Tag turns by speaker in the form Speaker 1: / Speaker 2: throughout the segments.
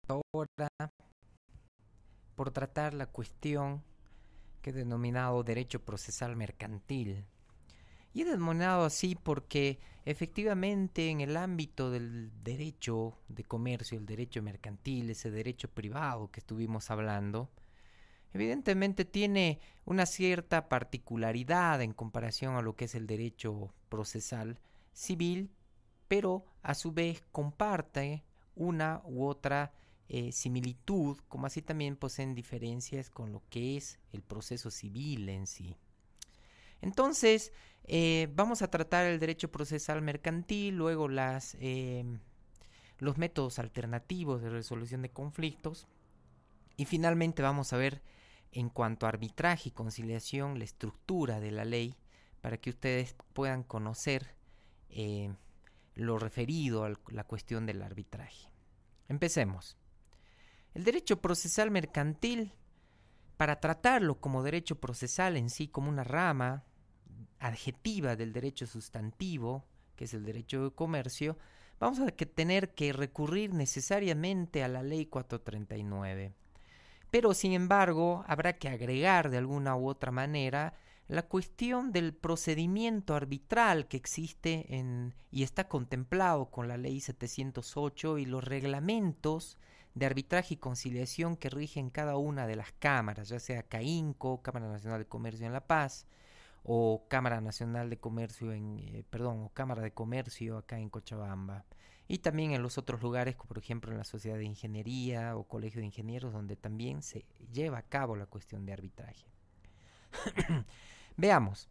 Speaker 1: ahora por tratar la cuestión que he denominado derecho procesal mercantil. Y he denominado así porque efectivamente en el ámbito del derecho de comercio, el derecho mercantil, ese derecho privado que estuvimos hablando, evidentemente tiene una cierta particularidad en comparación a lo que es el derecho procesal civil, pero a su vez comparte una u otra similitud, como así también poseen diferencias con lo que es el proceso civil en sí. Entonces, vamos a tratar el derecho procesal mercantil, luego los métodos alternativos de resolución de conflictos y finalmente vamos a ver en cuanto a arbitraje y conciliación la estructura de la ley para que ustedes puedan conocer lo referido a la cuestión del arbitraje. Empecemos. El derecho procesal mercantil, para tratarlo como derecho procesal en sí, como una rama adjetiva del derecho sustantivo, que es el derecho de comercio, vamos a tener que recurrir necesariamente a la ley 439. Pero, sin embargo, habrá que agregar de alguna u otra manera la cuestión del procedimiento arbitral que existe y está contemplado con la ley 708 y los reglamentos de arbitraje y conciliación que rigen cada una de las cámaras, ya sea CAINCO, Cámara Nacional de Comercio en La Paz, o Cámara Nacional de Comercio o Cámara de Comercio acá en Cochabamba. Y también en los otros lugares, como por ejemplo en la Sociedad de Ingeniería o Colegio de Ingenieros, donde también se lleva a cabo la cuestión de arbitraje. Veamos.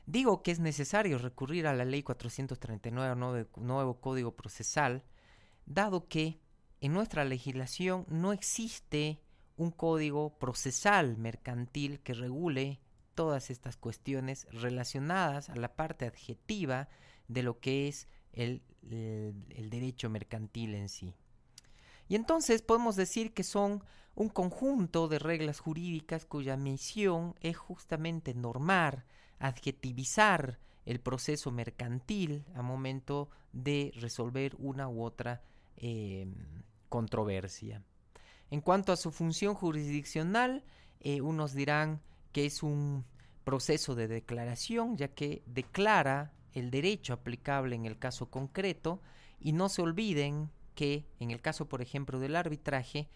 Speaker 1: Digo que es necesario recurrir a la Ley 439, nuevo Código Procesal, dado que en nuestra legislación no existe un código procesal mercantil que regule todas estas cuestiones relacionadas a la parte adjetiva de lo que es el derecho mercantil en sí. Y entonces podemos decir que son un conjunto de reglas jurídicas cuya misión es justamente normar, adjetivizar el proceso mercantil a momento de resolver una u otra controversia. En cuanto a su función jurisdiccional, unos dirán que es un proceso de declaración, ya que declara el derecho aplicable en el caso concreto, y no se olviden que en el caso, por ejemplo, del arbitraje,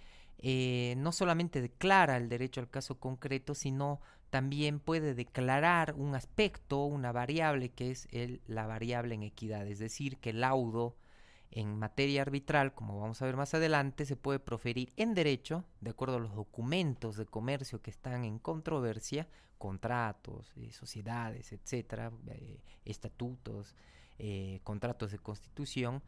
Speaker 1: no solamente declara el derecho al caso concreto, sino también puede declarar un aspecto, una variable que es la variable en equidad, es decir, que el laudo en materia arbitral, como vamos a ver más adelante, se puede proferir en derecho, de acuerdo a los documentos de comercio que están en controversia, contratos, sociedades, etcétera, estatutos, contratos de constitución,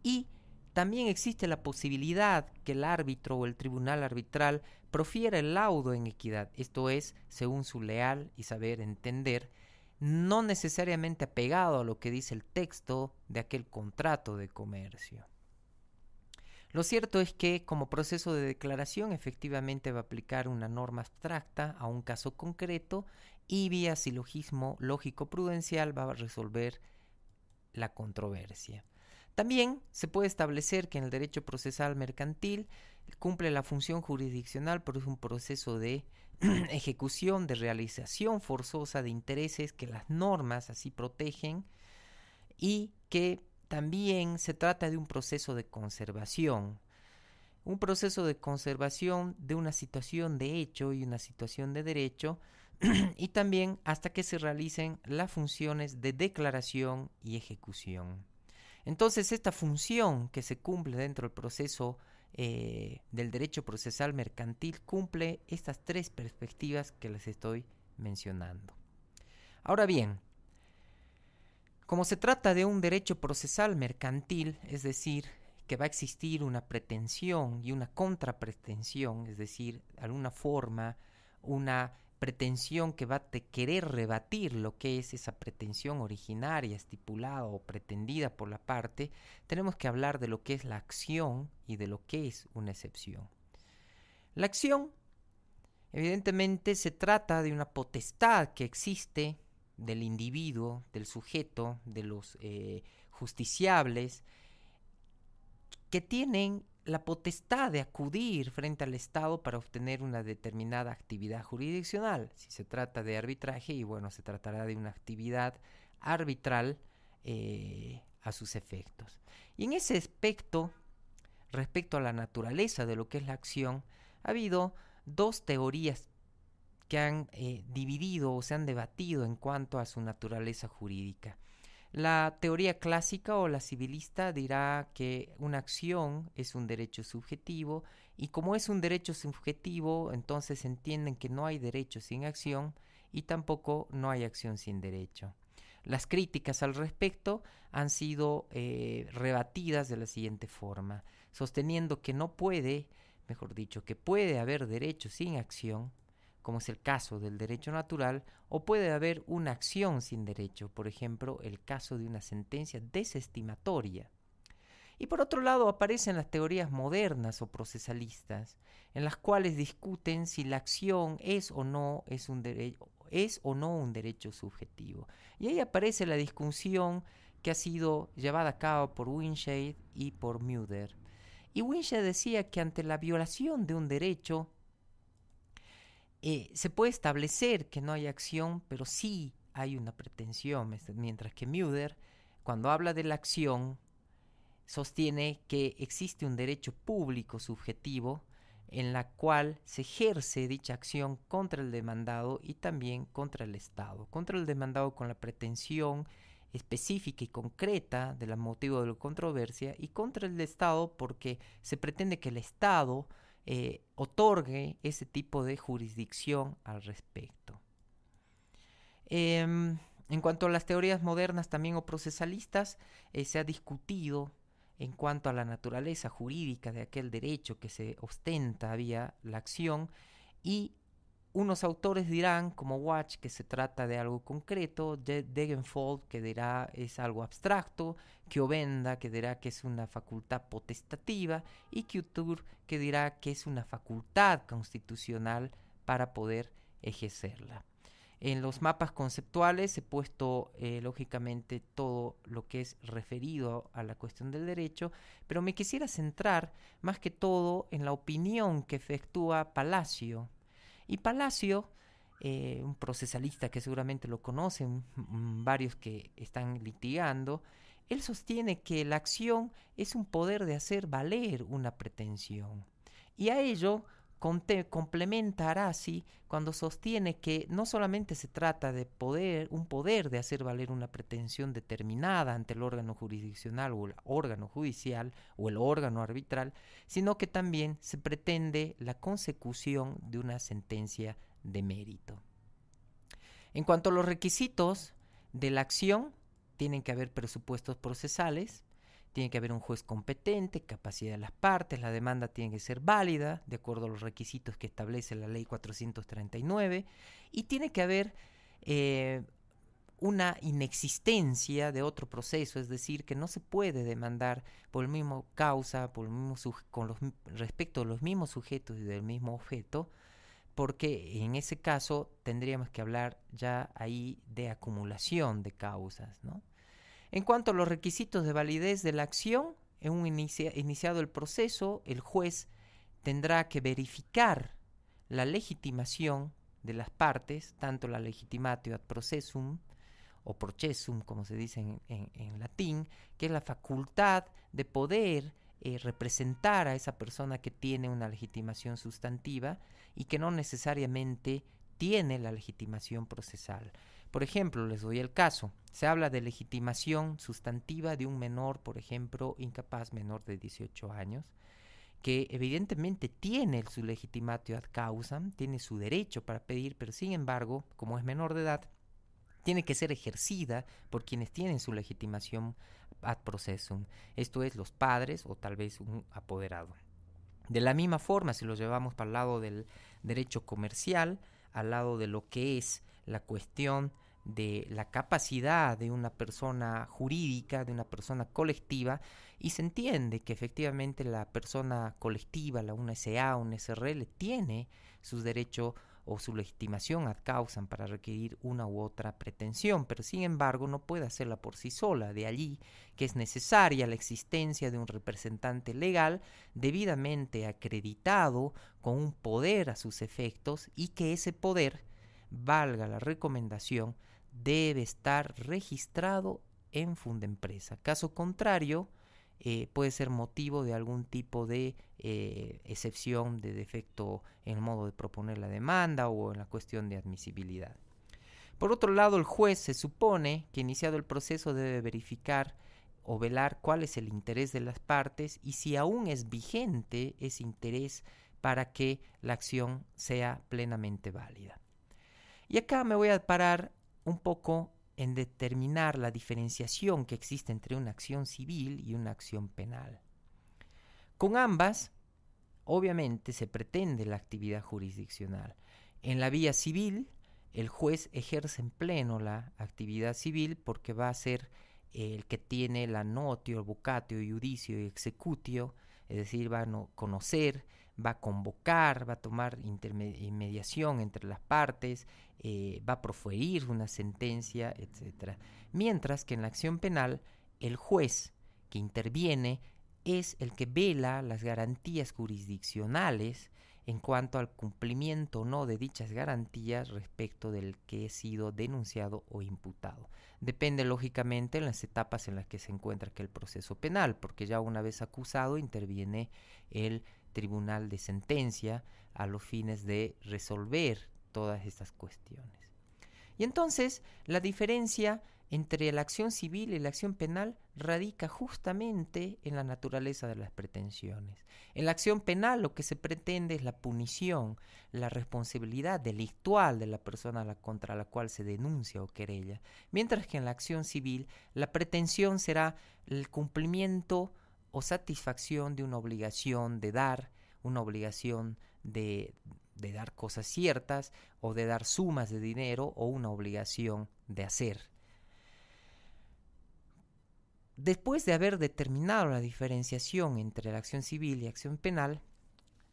Speaker 1: y también existe la posibilidad que el árbitro o el tribunal arbitral profiera el laudo en equidad, esto es, según su leal y saber entender, no necesariamente apegado a lo que dice el texto de aquel contrato de comercio. Lo cierto es que como proceso de declaración efectivamente va a aplicar una norma abstracta a un caso concreto y vía silogismo lógico-prudencial va a resolver la controversia. También se puede establecer que en el derecho procesal mercantil cumple la función jurisdiccional, pero es un proceso de ejecución, de realización forzosa de intereses que las normas así protegen y que también se trata de un proceso de conservación. Un proceso de conservación de una situación de hecho y una situación de derecho y también hasta que se realicen las funciones de declaración y ejecución. Entonces, esta función que se cumple dentro del proceso del derecho procesal mercantil cumple estas tres perspectivas que les estoy mencionando. Ahora bien, como se trata de un derecho procesal mercantil, es decir, que va a existir una pretensión y una contrapretensión, es decir, de alguna forma, una pretensión que va a querer rebatir lo que es esa pretensión originaria, estipulada o pretendida por la parte, tenemos que hablar de lo que es la acción y de lo que es una excepción. La acción, evidentemente, se trata de una potestad que existe del individuo, del sujeto, de los justiciables, que tienen la potestad de acudir frente al Estado para obtener una determinada actividad jurisdiccional. Si se trata de arbitraje, y bueno, se tratará de una actividad arbitral a sus efectos. Y en ese aspecto, respecto a la naturaleza de lo que es la acción, ha habido dos teorías que han dividido o se han debatido en cuanto a su naturaleza jurídica. La teoría clásica o la civilista dirá que una acción es un derecho subjetivo, y como es un derecho subjetivo, entonces entienden que no hay derecho sin acción y tampoco no hay acción sin derecho. Las críticas al respecto han sido rebatidas de la siguiente forma, sosteniendo que no puede, mejor dicho, que puede haber derecho sin acción, como es el caso del derecho natural, o puede haber una acción sin derecho, por ejemplo, el caso de una sentencia desestimatoria. Y por otro lado aparecen las teorías modernas o procesalistas, en las cuales discuten si la acción es o no un derecho subjetivo. Y ahí aparece la discusión que ha sido llevada a cabo por Winshade y por Muder. Y Winshade decía que ante la violación de un derecho, se puede establecer que no hay acción, pero sí hay una pretensión, mientras que Muder, cuando habla de la acción, sostiene que existe un derecho público subjetivo en la cual se ejerce dicha acción contra el demandado y también contra el Estado. Contra el demandado con la pretensión específica y concreta del motivo de la controversia, y contra el Estado porque se pretende que el Estado otorgue ese tipo de jurisdicción al respecto. En cuanto a las teorías modernas también o procesalistas, se ha discutido en cuanto a la naturaleza jurídica de aquel derecho que se ostenta vía la acción, y unos autores dirán, como Watch, que se trata de algo concreto, Degenfold, que dirá es algo abstracto, Chiovenda, que dirá que es una facultad potestativa, y Couture, que dirá que es una facultad constitucional para poder ejercerla. En los mapas conceptuales he puesto lógicamente todo lo que es referido a la cuestión del derecho, pero me quisiera centrar más que todo en la opinión que efectúa Palacio. Y Palacio, un procesalista que seguramente lo conocen varios que están litigando, él sostiene que la acción es un poder de hacer valer una pretensión. Y a ello complementa Arasi cuando sostiene que no solamente se trata de un poder de hacer valer una pretensión determinada ante el órgano jurisdiccional o el órgano judicial o el órgano arbitral, sino que también se pretende la consecución de una sentencia de mérito. En cuanto a los requisitos de la acción, tienen que haber presupuestos procesales, tiene que haber un juez competente, capacidad de las partes, la demanda tiene que ser válida, de acuerdo a los requisitos que establece la ley 439, y tiene que haber una inexistencia de otro proceso, es decir, que no se puede demandar por el mismo causa, respecto a los mismos sujetos y del mismo objeto, porque en ese caso tendríamos que hablar ya ahí de acumulación de causas, ¿no? En cuanto a los requisitos de validez de la acción, iniciado el proceso, el juez tendrá que verificar la legitimación de las partes, tanto la legitimatio ad processum o processum, como se dice en latín, que es la facultad de poder representar a esa persona que tiene una legitimación sustantiva y que no necesariamente tiene la legitimación procesal. Por ejemplo, les doy el caso. Se habla de legitimación sustantiva de un menor, por ejemplo, incapaz menor de 18 años, que evidentemente tiene su legitimatio ad causam, tiene su derecho para pedir, pero sin embargo, como es menor de edad, tiene que ser ejercida por quienes tienen su legitimación ad processum, esto es, los padres o tal vez un apoderado. De la misma forma, si lo llevamos para el lado del derecho comercial, al lado de lo que es la cuestión de la capacidad de una persona jurídica, de una persona colectiva, y se entiende que efectivamente la persona colectiva, una SA, una SRL, tiene sus derechos o su legitimación ad causam para requerir una u otra pretensión, pero sin embargo no puede hacerla por sí sola. De allí que es necesaria la existencia de un representante legal debidamente acreditado con un poder a sus efectos, y que ese poder, valga la recomendación, debe estar registrado en Fundempresa. Caso contrario, puede ser motivo de algún tipo de excepción de defecto en el modo de proponer la demanda o en la cuestión de admisibilidad. Por otro lado, el juez se supone que, iniciado el proceso, debe verificar o velar cuál es el interés de las partes y si aún es vigente ese interés para que la acción sea plenamente válida. Y acá me voy a parar un poco en determinar la diferenciación que existe entre una acción civil y una acción penal. Con ambas, obviamente, se pretende la actividad jurisdiccional. En la vía civil, el juez ejerce en pleno la actividad civil porque va a ser el que tiene la notio, vocatio, iudicio y executio, es decir, va a conocer, va a convocar, va a tomar mediación entre las partes, va a proferir una sentencia, etc. Mientras que en la acción penal, el juez que interviene es el que vela las garantías jurisdiccionales en cuanto al cumplimiento o no de dichas garantías respecto del que ha sido denunciado o imputado. Depende lógicamente en las etapas en las que se encuentra aquel proceso penal, porque ya una vez acusado interviene el tribunal de sentencia a los fines de resolver todas estas cuestiones. Y entonces la diferencia entre la acción civil y la acción penal radica justamente en la naturaleza de las pretensiones. En la acción penal lo que se pretende es la punición, la responsabilidad delictual de la persona contra la cual se denuncia o querella, mientras que en la acción civil la pretensión será el cumplimiento o satisfacción de una obligación de dar, una obligación de dar cosas ciertas o de dar sumas de dinero o una obligación de hacer. Después de haber determinado la diferenciación entre la acción civil y acción penal,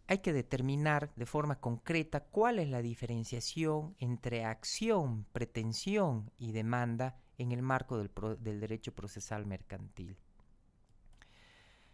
Speaker 1: hay que determinar de forma concreta cuál es la diferenciación entre acción, pretensión y demanda en el marco del derecho procesal mercantil.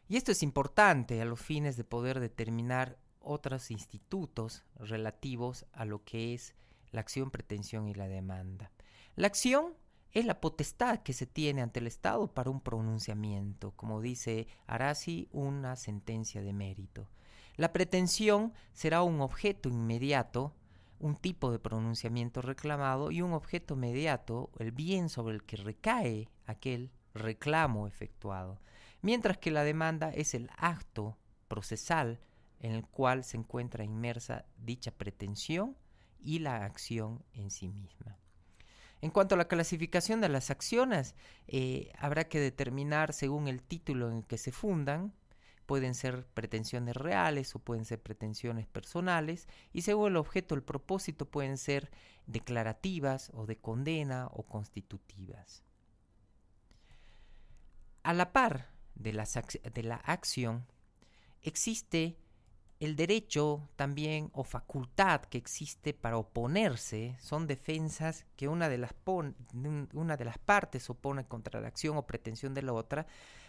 Speaker 1: Y esto es importante a los fines de poder determinar otros institutos relativos a lo que es la acción, pretensión y la demanda. La acción es la potestad que se tiene ante el Estado para un pronunciamiento, como dice Arasi, una sentencia de mérito. La pretensión será un objeto inmediato, un tipo de pronunciamiento reclamado, y un objeto mediato, el bien sobre el que recae aquel reclamo efectuado, mientras que la demanda es el acto procesal en el cual se encuentra inmersa dicha pretensión y la acción en sí misma. En cuanto a la clasificación de las acciones, habrá que determinar según el título en el que se fundan. Pueden ser pretensiones reales o pueden ser pretensiones personales, y según el objeto, el propósito, pueden ser declarativas o de condena o constitutivas. A la par de la acción, existe el derecho también o facultad que existe para oponerse. Son defensas que una de las partes opone contra la acción o pretensión de la otra,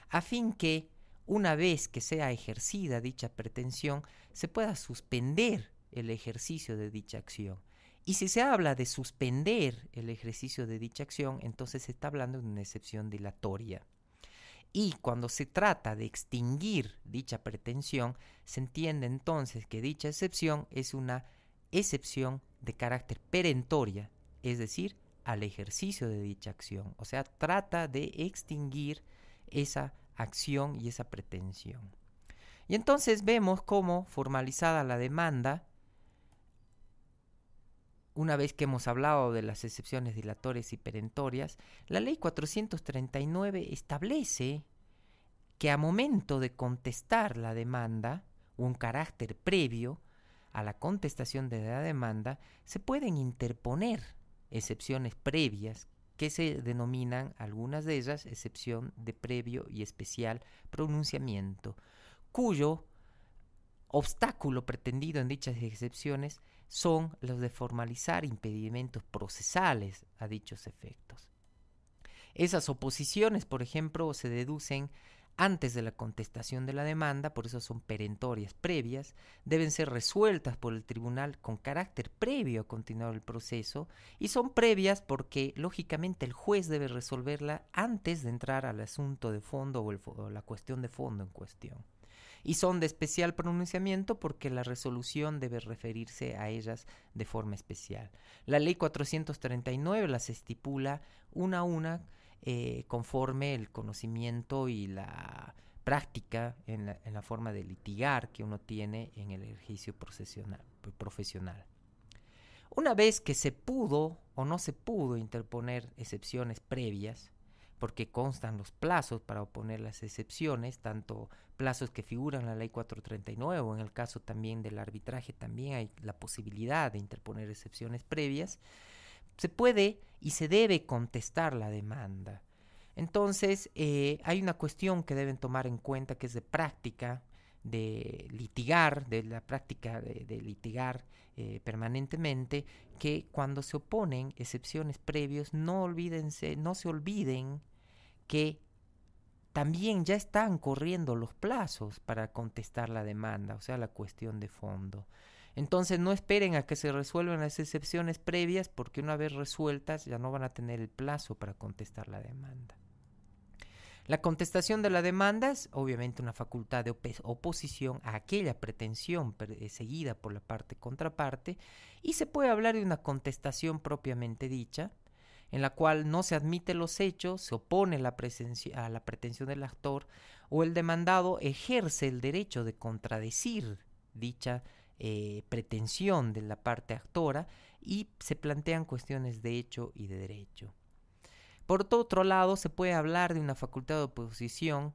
Speaker 1: a fin que una vez que sea ejercida dicha pretensión, se pueda suspender el ejercicio de dicha acción. Y si se habla de suspender el ejercicio de dicha acción, entonces se está hablando de una excepción dilatoria. Y cuando se trata de extinguir dicha pretensión, se entiende entonces que dicha excepción es una excepción de carácter perentoria, es decir, al ejercicio de dicha acción. O sea, trata de extinguir esa acción y esa pretensión. Y entonces vemos cómo, formalizada la demanda, una vez que hemos hablado de las excepciones dilatorias y perentorias, la ley 439 establece que a momento de contestar la demanda, un carácter previo a la contestación de la demanda, se pueden interponer excepciones previas que se denominan, algunas de ellas, excepción de previo y especial pronunciamiento, cuyo obstáculo pretendido en dichas excepciones son los de formalizar impedimentos procesales a dichos efectos. Esas oposiciones, por ejemplo, se deducen antes de la contestación de la demanda, por eso son perentorias previas, deben ser resueltas por el tribunal con carácter previo a continuar el proceso, y son previas porque, lógicamente, el juez debe resolverla antes de entrar al asunto de fondo o la cuestión de fondo en cuestión. Y son de especial pronunciamiento porque la resolución debe referirse a ellas de forma especial. La ley 439 las estipula una a una conforme el conocimiento y la práctica en la forma de litigar que uno tiene en el ejercicio profesional. Una vez que se pudo o no se pudo interponer excepciones previas, porque constan los plazos para oponer las excepciones, tanto plazos que figuran en la ley 439 o en el caso también del arbitraje también hay la posibilidad de interponer excepciones previas, se puede y se debe contestar la demanda. Entonces, hay una cuestión que deben tomar en cuenta que es de práctica, de litigar, de la práctica de litigar permanentemente, que cuando se oponen excepciones previas, no se olviden que también ya están corriendo los plazos para contestar la demanda, o sea, la cuestión de fondo. Entonces no esperen a que se resuelvan las excepciones previas porque una vez resueltas ya no van a tener el plazo para contestar la demanda. La contestación de la demanda es obviamente una facultad de oposición a aquella pretensión seguida por la parte contraparte y se puede hablar de una contestación propiamente dicha, en la cual no se admite los hechos, se opone a la pretensión del actor o el demandado ejerce el derecho de contradecir dicha pretensión de la parte actora y se plantean cuestiones de hecho y de derecho. Por otro lado, se puede hablar de una facultad de oposición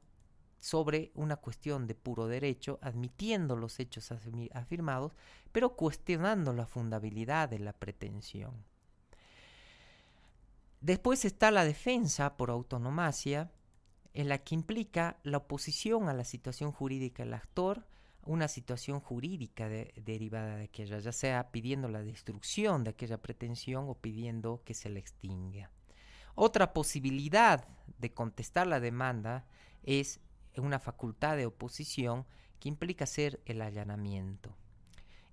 Speaker 1: sobre una cuestión de puro derecho, admitiendo los hechos afirmados, pero cuestionando la fundabilidad de la pretensión. Después está la defensa por autonomacia, en la que implica la oposición a la situación jurídica del actor, una situación jurídica derivada de aquella, ya sea pidiendo la destrucción de aquella pretensión o pidiendo que se la extinga. Otra posibilidad de contestar la demanda es una facultad de oposición que implica hacer el allanamiento.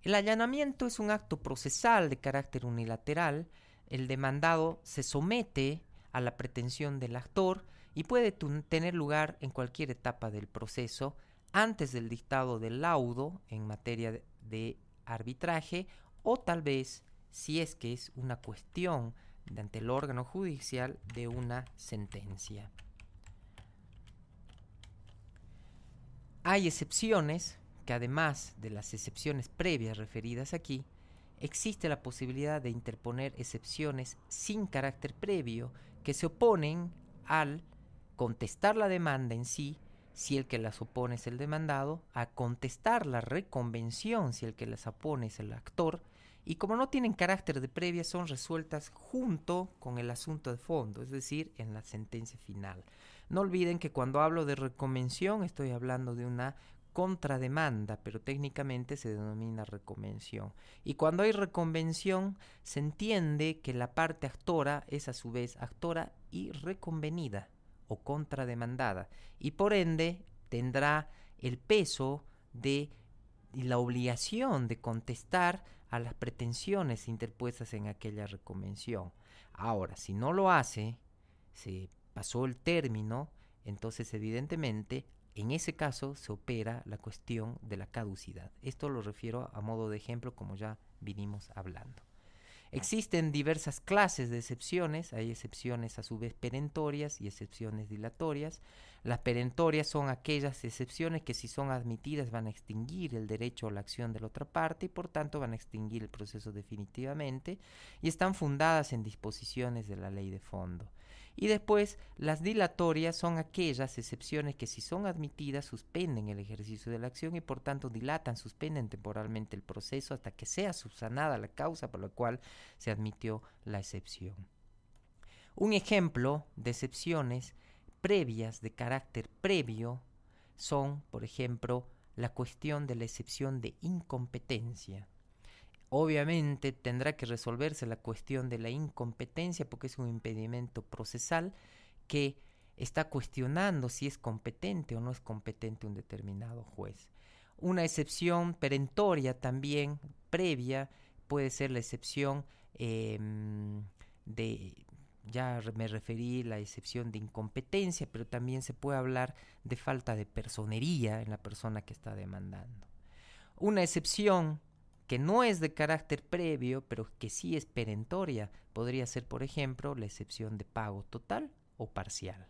Speaker 1: El allanamiento es un acto procesal de carácter unilateral. El demandado se somete a la pretensión del actor y puede tener lugar en cualquier etapa del proceso, antes del dictado del laudo en materia de arbitraje o tal vez, si es que es una cuestión ante el órgano judicial, de una sentencia. Hay excepciones que, además de las excepciones previas referidas aquí, existe la posibilidad de interponer excepciones sin carácter previo que se oponen al contestar la demanda en sí, si el que las opone es el demandado, a contestar la reconvención si el que las opone es el actor, y como no tienen carácter de previa son resueltas junto con el asunto de fondo, es decir, en la sentencia final. No olviden que cuando hablo de reconvención estoy hablando de una contrademanda, pero técnicamente se denomina reconvención. Y cuando hay reconvención se entiende que la parte actora es a su vez actora y reconvenida o contrademandada, y por ende tendrá el peso de la obligación de contestar a las pretensiones interpuestas en aquella reconvención. Ahora, si no lo hace, se pasó el término, entonces evidentemente en ese caso se opera la cuestión de la caducidad. Esto lo refiero a modo de ejemplo como ya vinimos hablando. Existen diversas clases de excepciones, hay excepciones a su vez perentorias y excepciones dilatorias. Las perentorias son aquellas excepciones que si son admitidas van a extinguir el derecho a la acción de la otra parte y por tanto van a extinguir el proceso definitivamente y están fundadas en disposiciones de la ley de fondo. Y después las dilatorias son aquellas excepciones que si son admitidas suspenden el ejercicio de la acción y por tanto suspenden temporalmente el proceso hasta que sea subsanada la causa por la cual se admitió la excepción. Un ejemplo de excepciones previas de carácter previo son, por ejemplo, la cuestión de la excepción de incompetencia. Obviamente tendrá que resolverse la cuestión de la incompetencia porque es un impedimento procesal que está cuestionando si es competente o no es competente un determinado juez. Una excepción perentoria también previa puede ser la excepción ya me referí a la excepción de incompetencia, pero también se puede hablar de falta de personería en la persona que está demandando. Una excepción que no es de carácter previo, pero que sí es perentoria, podría ser, por ejemplo, la excepción de pago total o parcial.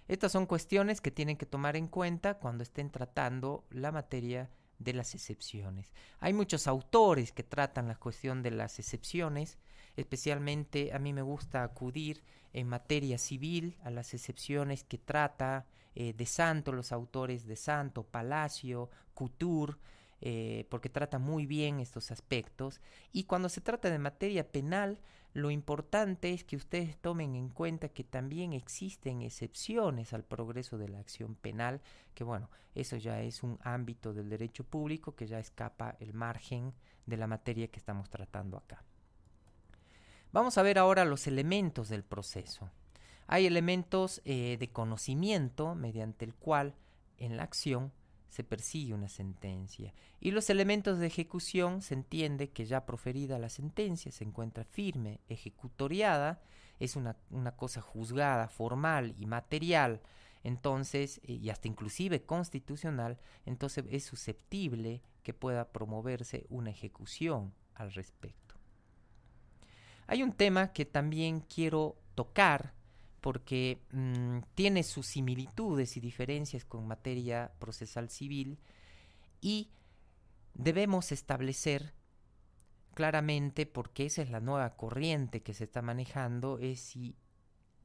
Speaker 1: Estas son cuestiones que tienen que tomar en cuenta cuando estén tratando la materia de las excepciones. Hay muchos autores que tratan la cuestión de las excepciones, especialmente a mí me gusta acudir en materia civil a las excepciones que trata de Santo, los autores de Santo, Palacio, Couture, porque trata muy bien estos aspectos. Y cuando se trata de materia penal, lo importante es que ustedes tomen en cuenta que también existen excepciones al progreso de la acción penal, que bueno, eso ya es un ámbito del derecho público que ya escapa el margen de la materia que estamos tratando acá. Vamos a ver ahora los elementos del proceso. Hay elementos de conocimiento mediante el cual en la acción se persigue una sentencia. Y los elementos de ejecución se entiende que ya proferida la sentencia se encuentra firme, ejecutoriada, es una cosa juzgada, formal y material, entonces, y hasta inclusive constitucional, entonces es susceptible que pueda promoverse una ejecución al respecto. Hay un tema que también quiero tocar porque tiene sus similitudes y diferencias con materia procesal civil y debemos establecer claramente, porque esa es la nueva corriente que se está manejando, es si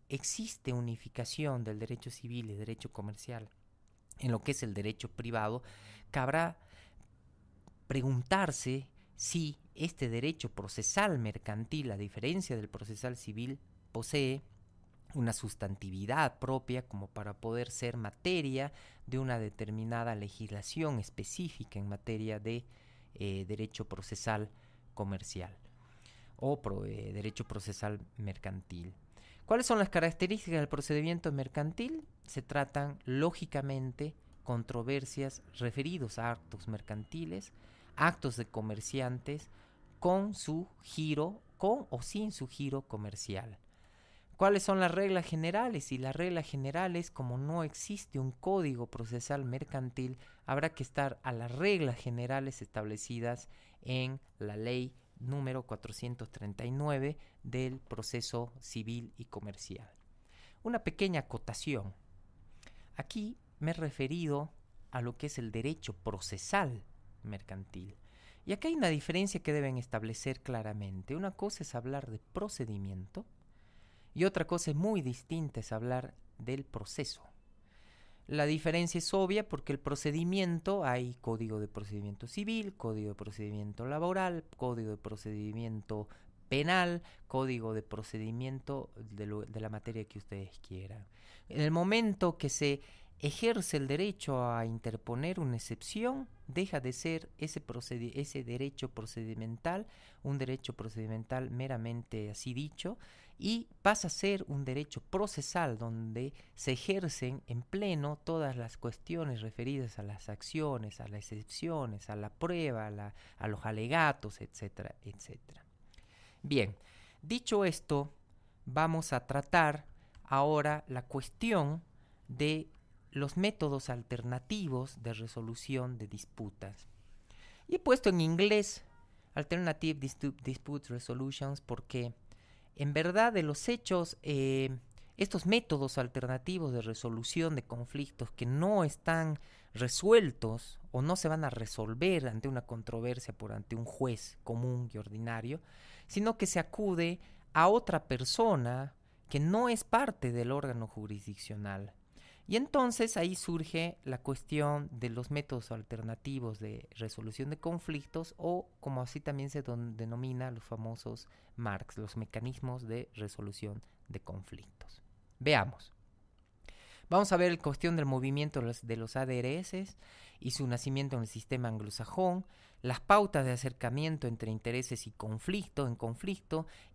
Speaker 1: existe unificación del derecho civil y derecho comercial en lo que es el derecho privado. Cabrá preguntarse si este derecho procesal mercantil, a diferencia del procesal civil, posee una sustantividad propia como para poder ser materia de una determinada legislación específica en materia de derecho procesal comercial o derecho procesal mercantil. ¿Cuáles son las características del procedimiento mercantil? Se tratan, lógicamente, controversias referidos a actos mercantiles, actos de comerciantes con su giro, con o sin su giro comercial. ¿Cuáles son las reglas generales? Y las reglas generales, como no existe un código procesal mercantil, habrá que estar a las reglas generales establecidas en la ley número 439 del proceso civil y comercial. Una pequeña acotación. Aquí me he referido a lo que es el derecho procesal mercantil. Y acá hay una diferencia que deben establecer claramente. Una cosa es hablar de procedimiento y otra cosa muy distinta es hablar del proceso. La diferencia es obvia porque el procedimiento, hay código de procedimiento civil, código de procedimiento laboral, código de procedimiento penal, código de procedimiento de la materia que ustedes quieran. En el momento que se ejerce el derecho a interponer una excepción, deja de ser ese derecho procedimental, un derecho procedimental meramente así dicho, y pasa a ser un derecho procesal donde se ejercen en pleno todas las cuestiones referidas a las acciones, a las excepciones, a la prueba, a los alegatos, etcétera, etcétera. Bien, dicho esto, vamos a tratar ahora la cuestión de los métodos alternativos de resolución de disputas. Y he puesto en inglés Alternative Dispute Resolutions porque en verdad de los hechos estos métodos alternativos de resolución de conflictos que no están resueltos o no se van a resolver ante una controversia ante un juez común y ordinario, sino que se acude a otra persona que no es parte del órgano jurisdiccional. Y entonces ahí surge la cuestión de los métodos alternativos de resolución de conflictos o como así también se denomina los famosos MARCs, los mecanismos de resolución de conflictos. Veamos. Vamos a ver la cuestión del movimiento de los ADRS y su nacimiento en el sistema anglosajón, las pautas de acercamiento entre intereses y conflicto,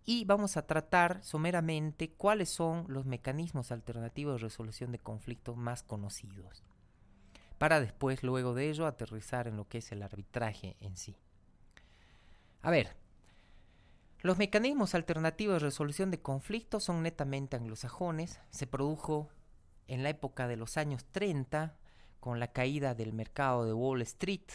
Speaker 1: y vamos a tratar someramente cuáles son los mecanismos alternativos de resolución de conflictos más conocidos, para después, luego de ello, aterrizar en lo que es el arbitraje en sí. A ver, los mecanismos alternativos de resolución de conflictos son netamente anglosajones. Se produjo en la época de los años 30, con la caída del mercado de Wall Street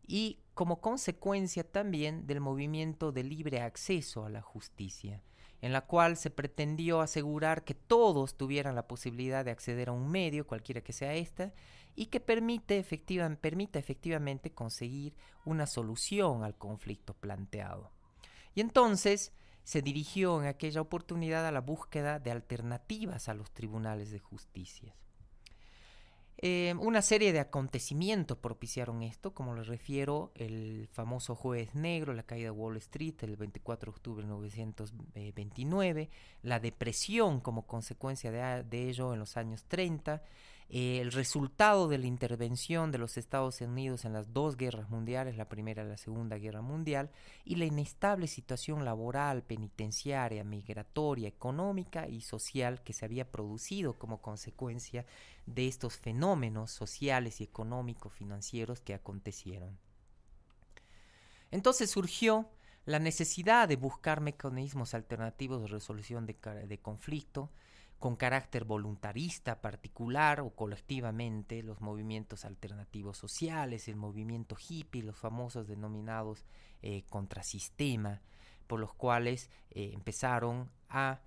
Speaker 1: y como consecuencia también del movimiento de libre acceso a la justicia, en la cual se pretendió asegurar que todos tuvieran la posibilidad de acceder a un medio, cualquiera que sea esta, y que permita efectivamente conseguir una solución al conflicto planteado. Y entonces se dirigió en aquella oportunidad a la búsqueda de alternativas a los tribunales de justicia. Una serie de acontecimientos propiciaron esto, como les refiero, el famoso Jueves Negro, la caída de Wall Street el 24 de octubre de 1929, la depresión como consecuencia de ello en los años 30, el resultado de la intervención de los Estados Unidos en las dos guerras mundiales, la Primera y la Segunda Guerra Mundial, y la inestable situación laboral, penitenciaria, migratoria, económica y social que se había producido como consecuencia de estos fenómenos sociales y económicos financieros que acontecieron. Entonces surgió la necesidad de buscar mecanismos alternativos de resolución de conflicto con carácter voluntarista, particular o colectivamente, los movimientos alternativos sociales, el movimiento hippie, los famosos denominados contrasistema, por los cuales empezaron a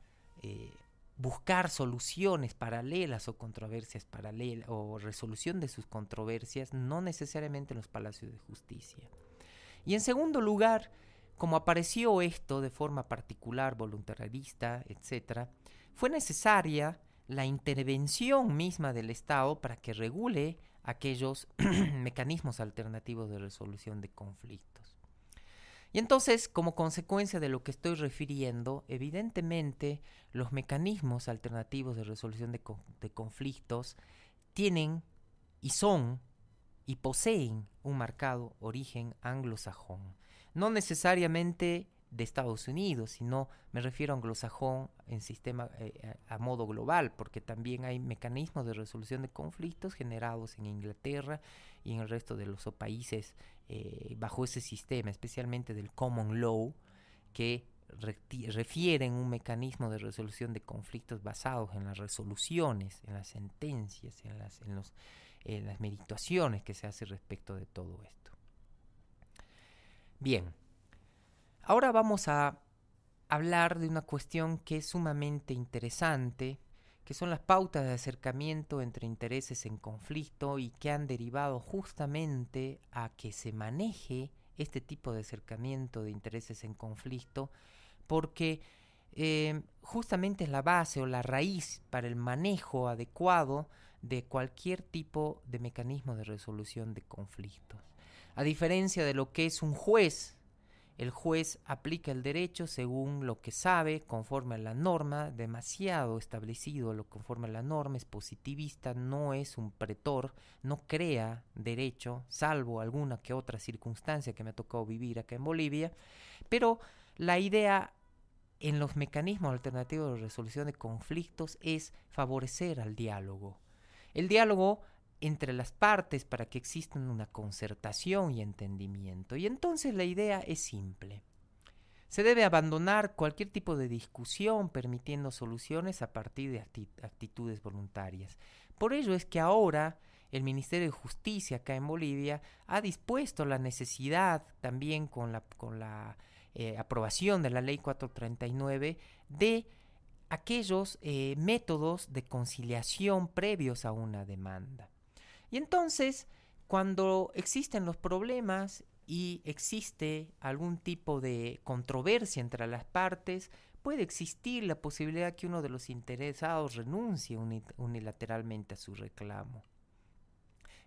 Speaker 1: buscar soluciones paralelas o controversias paralelas o resolución de sus controversias, no necesariamente en los palacios de justicia. Y en segundo lugar, como apareció esto de forma particular, voluntarista, etc., fue necesaria la intervención misma del Estado para que regule aquellos mecanismos alternativos de resolución de conflictos. Y entonces, como consecuencia de lo que estoy refiriendo, evidentemente los mecanismos alternativos de resolución de conflictos tienen y son y poseen un marcado origen anglosajón. No necesariamente de Estados Unidos, sino me refiero a anglosajón en sistema a modo global, porque también hay mecanismos de resolución de conflictos generados en Inglaterra y en el resto de los países bajo ese sistema, especialmente del common law, que refieren un mecanismo de resolución de conflictos basados en las resoluciones, en las sentencias, en las meditaciones que se hace respecto de todo esto. Bien, ahora vamos a hablar de una cuestión que es sumamente interesante, que son las pautas de acercamiento entre intereses en conflicto y que han derivado justamente a que se maneje este tipo de acercamiento de intereses en conflicto, porque justamente es la base o la raíz para el manejo adecuado de cualquier tipo de mecanismo de resolución de conflictos. A diferencia de lo que es un juez, el juez aplica el derecho según lo que sabe, conforme a la norma, demasiado establecido lo conforme a la norma, es positivista, no es un pretor, no crea derecho, salvo alguna que otra circunstancia que me ha tocado vivir acá en Bolivia, pero la idea en los mecanismos alternativos de resolución de conflictos es favorecer al diálogo. El diálogo entre las partes para que exista una concertación y entendimiento. Y entonces la idea es simple. Se debe abandonar cualquier tipo de discusión permitiendo soluciones a partir de actitudes voluntarias. Por ello es que ahora el Ministerio de Justicia acá en Bolivia ha dispuesto la necesidad también con la aprobación de la Ley 439 de aquellos métodos de conciliación previos a una demanda. Y entonces, cuando existen los problemas y existe algún tipo de controversia entre las partes, puede existir la posibilidad que uno de los interesados renuncie unilateralmente a su reclamo.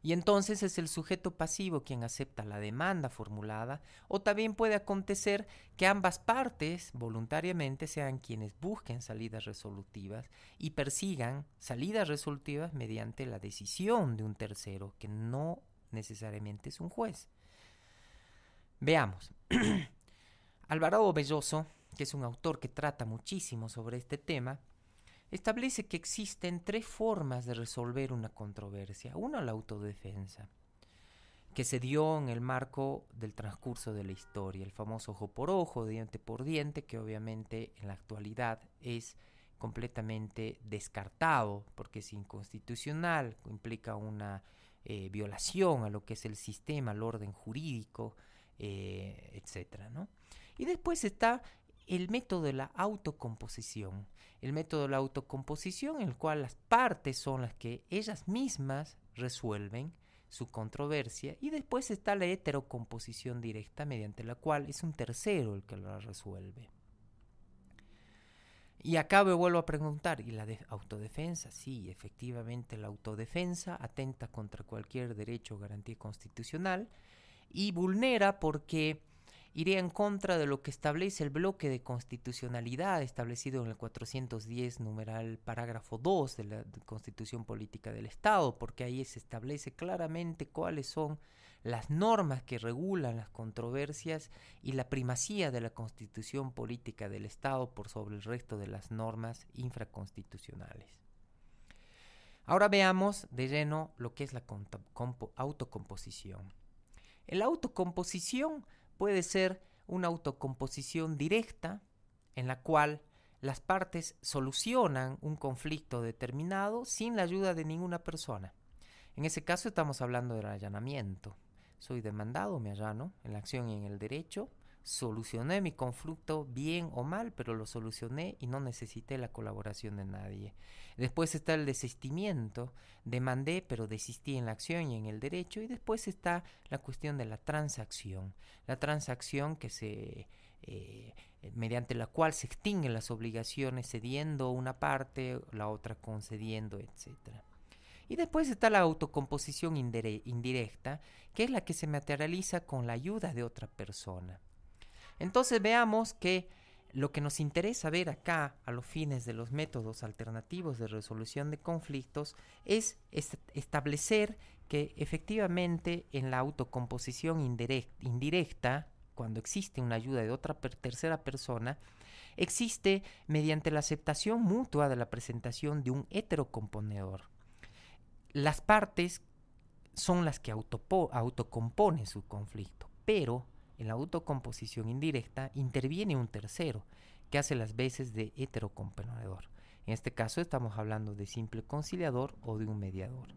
Speaker 1: Y entonces es el sujeto pasivo quien acepta la demanda formulada, o también puede acontecer que ambas partes voluntariamente sean quienes busquen salidas resolutivas y persigan salidas resolutivas mediante la decisión de un tercero, que no necesariamente es un juez. Veamos. Alvarado Belloso, que es un autor que trata muchísimo sobre este tema, establece que existen 3 formas de resolver una controversia. Una, la autodefensa, que se dio en el marco del transcurso de la historia, el famoso ojo por ojo, diente por diente, que obviamente en la actualidad es completamente descartado porque es inconstitucional, implica una violación a lo que es el sistema, al orden jurídico, etcétera, ¿no? Y después está el método de la autocomposición. El método de la autocomposición en el cual las partes son las que ellas mismas resuelven su controversia, y después está la heterocomposición directa, mediante la cual es un tercero el que la resuelve. Y acá me vuelvo a preguntar, ¿y la autodefensa? Sí, efectivamente la autodefensa atenta contra cualquier derecho o garantía constitucional y vulnera porque iría en contra de lo que establece el bloque de constitucionalidad establecido en el 410, numeral parágrafo 2 de la Constitución Política del Estado, porque ahí se establece claramente cuáles son las normas que regulan las controversias y la primacía de la Constitución Política del Estado por sobre el resto de las normas infraconstitucionales. Ahora veamos de lleno lo que es la autocomposición. La autocomposición puede ser una autocomposición directa en la cual las partes solucionan un conflicto determinado sin la ayuda de ninguna persona. En ese caso estamos hablando del allanamiento. Soy demandado, me allano en la acción y en el derecho, solucioné mi conflicto bien o mal, pero lo solucioné y no necesité la colaboración de nadie. Después está el desistimiento, demandé pero desistí en la acción y en el derecho, y después está la cuestión de la transacción que se mediante la cual se extinguen las obligaciones cediendo una parte, la otra concediendo, etc. Y después está la autocomposición indirecta, que es la que se materializa con la ayuda de otra persona. Entonces veamos que lo que nos interesa ver acá, a los fines de los métodos alternativos de resolución de conflictos, es establecer que efectivamente en la autocomposición indirecta, cuando existe una ayuda de otra tercera persona, existe mediante la aceptación mutua de la presentación de un heterocomponedor. Las partes son las que autocomponen su conflicto, pero en la autocomposición indirecta interviene un tercero que hace las veces de heterocomponedor. En este caso estamos hablando de simple conciliador o de un mediador.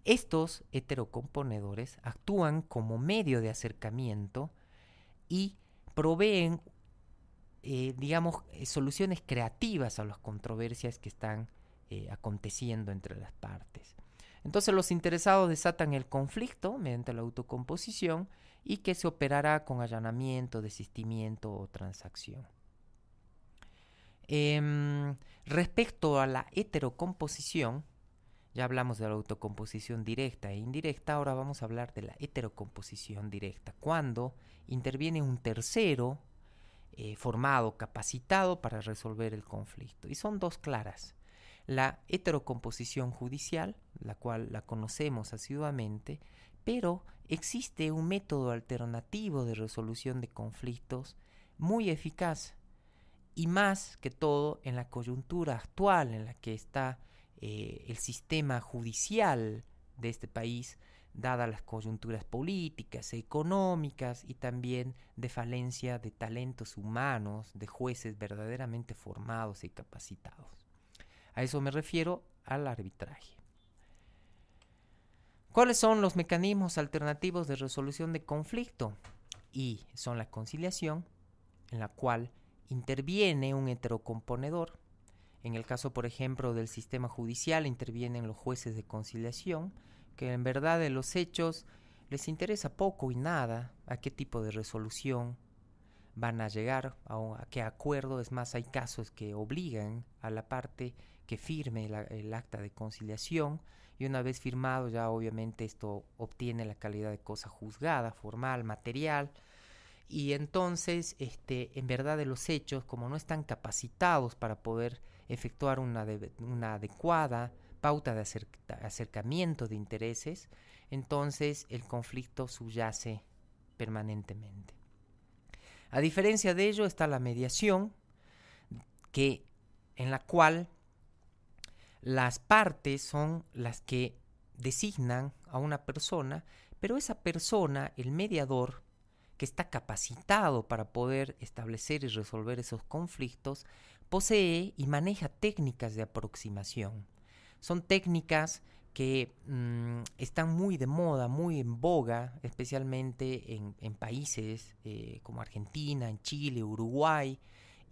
Speaker 1: Estos heterocomponedores actúan como medio de acercamiento y proveen, soluciones creativas a las controversias que están aconteciendo entre las partes. Entonces los interesados desatan el conflicto mediante la autocomposición y que se operará con allanamiento, desistimiento o transacción. Respecto a la heterocomposición, ya hablamos de la autocomposición directa e indirecta, ahora vamos a hablar de la heterocomposición directa, cuando interviene un tercero formado, capacitado para resolver el conflicto. Y son 2 claras. La heterocomposición judicial, la cual la conocemos asiduamente, pero existe un método alternativo de resolución de conflictos muy eficaz, y más que todo en la coyuntura actual en la que está el sistema judicial de este país, dadas las coyunturas políticas, económicas y también de falencia de talentos humanos, de jueces verdaderamente formados y capacitados. A eso me refiero al arbitraje. ¿Cuáles son los mecanismos alternativos de resolución de conflicto? Y son la conciliación, en la cual interviene un heterocomponedor. En el caso, por ejemplo, del sistema judicial, intervienen los jueces de conciliación, que en verdad de los hechos les interesa poco y nada a qué tipo de resolución van a llegar, a qué acuerdo. Es más, hay casos que obligan a la parte que firme el acta de conciliación, y una vez firmado ya obviamente esto obtiene la calidad de cosa juzgada, formal, material, y entonces en verdad de los hechos, como no están capacitados para poder efectuar una adecuada pauta de acercamiento de intereses, entonces el conflicto subyace permanentemente. A diferencia de ello está la mediación, en la cual las partes son las que designan a una persona, pero esa persona, el mediador, que está capacitado para poder establecer y resolver esos conflictos, posee y maneja técnicas de aproximación. Son técnicas que están muy de moda, muy en boga, especialmente en países como Argentina, en Chile, Uruguay,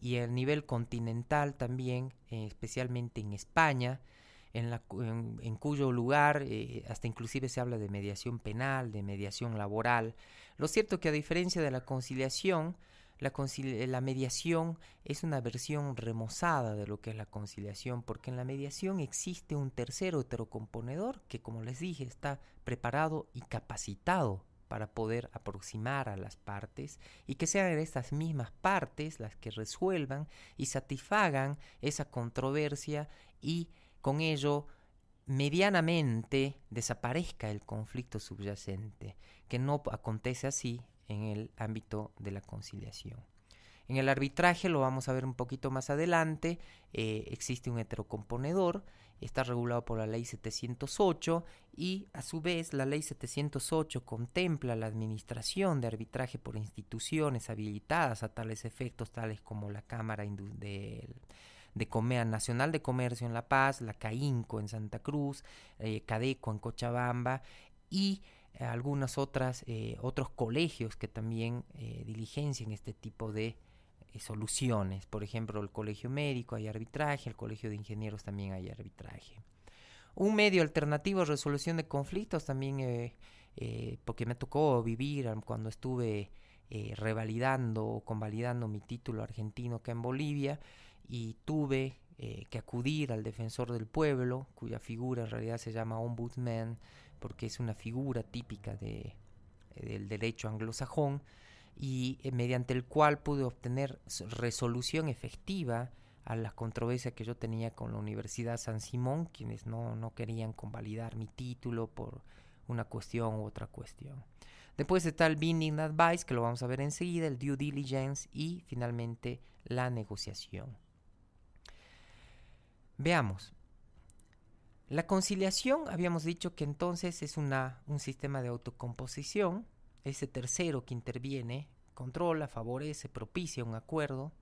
Speaker 1: y a nivel continental también, especialmente en España, en cuyo lugar hasta inclusive se habla de mediación penal, de mediación laboral. Lo cierto es que a diferencia de la conciliación, la mediación es una versión remozada de lo que es la conciliación, porque en la mediación existe un tercero heterocomponedor que, como les dije, está preparado y capacitado para poder aproximar a las partes y que sean estas mismas partes las que resuelvan y satisfagan esa controversia y con ello medianamente desaparezca el conflicto subyacente, que no acontece así en el ámbito de la conciliación. En el arbitraje, lo vamos a ver un poquito más adelante, existe un heterocomponedor, está regulado por la ley 708 y a su vez la ley 708 contempla la administración de arbitraje por instituciones habilitadas a tales efectos, tales como la Cámara Nacional de Comercio en La Paz, la CAINCO en Santa Cruz, CADECO en Cochabamba y algunos otros colegios que también diligencian este tipo de soluciones. Por ejemplo, el Colegio Médico hay arbitraje, el Colegio de Ingenieros también hay arbitraje. Un medio alternativo de resolución de conflictos también, porque me tocó vivir cuando estuve revalidando o convalidando mi título argentino acá en Bolivia, y tuve que acudir al defensor del pueblo, cuya figura en realidad se llama ombudsman, porque es una figura típica del derecho anglosajón, y mediante el cual pude obtener resolución efectiva a la controversia que yo tenía con la Universidad San Simón, quienes no querían convalidar mi título por una cuestión u otra cuestión. Después está el binding advice, que lo vamos a ver enseguida, el due diligence y finalmente la negociación. Veamos. La conciliación, habíamos dicho que entonces es un sistema de autocomposición. Ese tercero que interviene controla, favorece, propicia un acuerdo.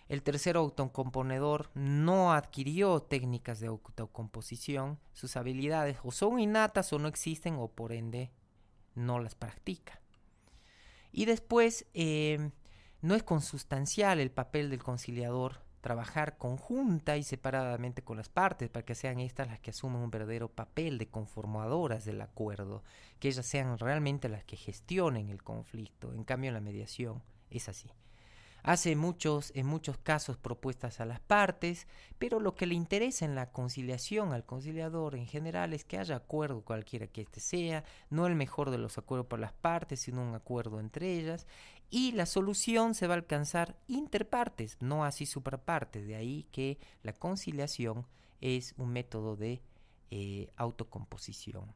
Speaker 1: El tercero autocomponedor no adquirió técnicas de autocomposición. Sus habilidades o son innatas o no existen, o por ende no las practica. Y después no es consustancial el papel del conciliador trabajar conjunta y separadamente con las partes para que sean estas las que asumen un verdadero papel de conformadoras del acuerdo, que ellas sean realmente las que gestionen el conflicto. En cambio, en la mediación es así. Hace en muchos casos propuestas a las partes, pero lo que le interesa en la conciliación al conciliador en general es que haya acuerdo cualquiera que este sea, no el mejor de los acuerdos por las partes, sino un acuerdo entre ellas, y la solución se va a alcanzar interpartes, no así suprapartes. De ahí que la conciliación es un método de autocomposición.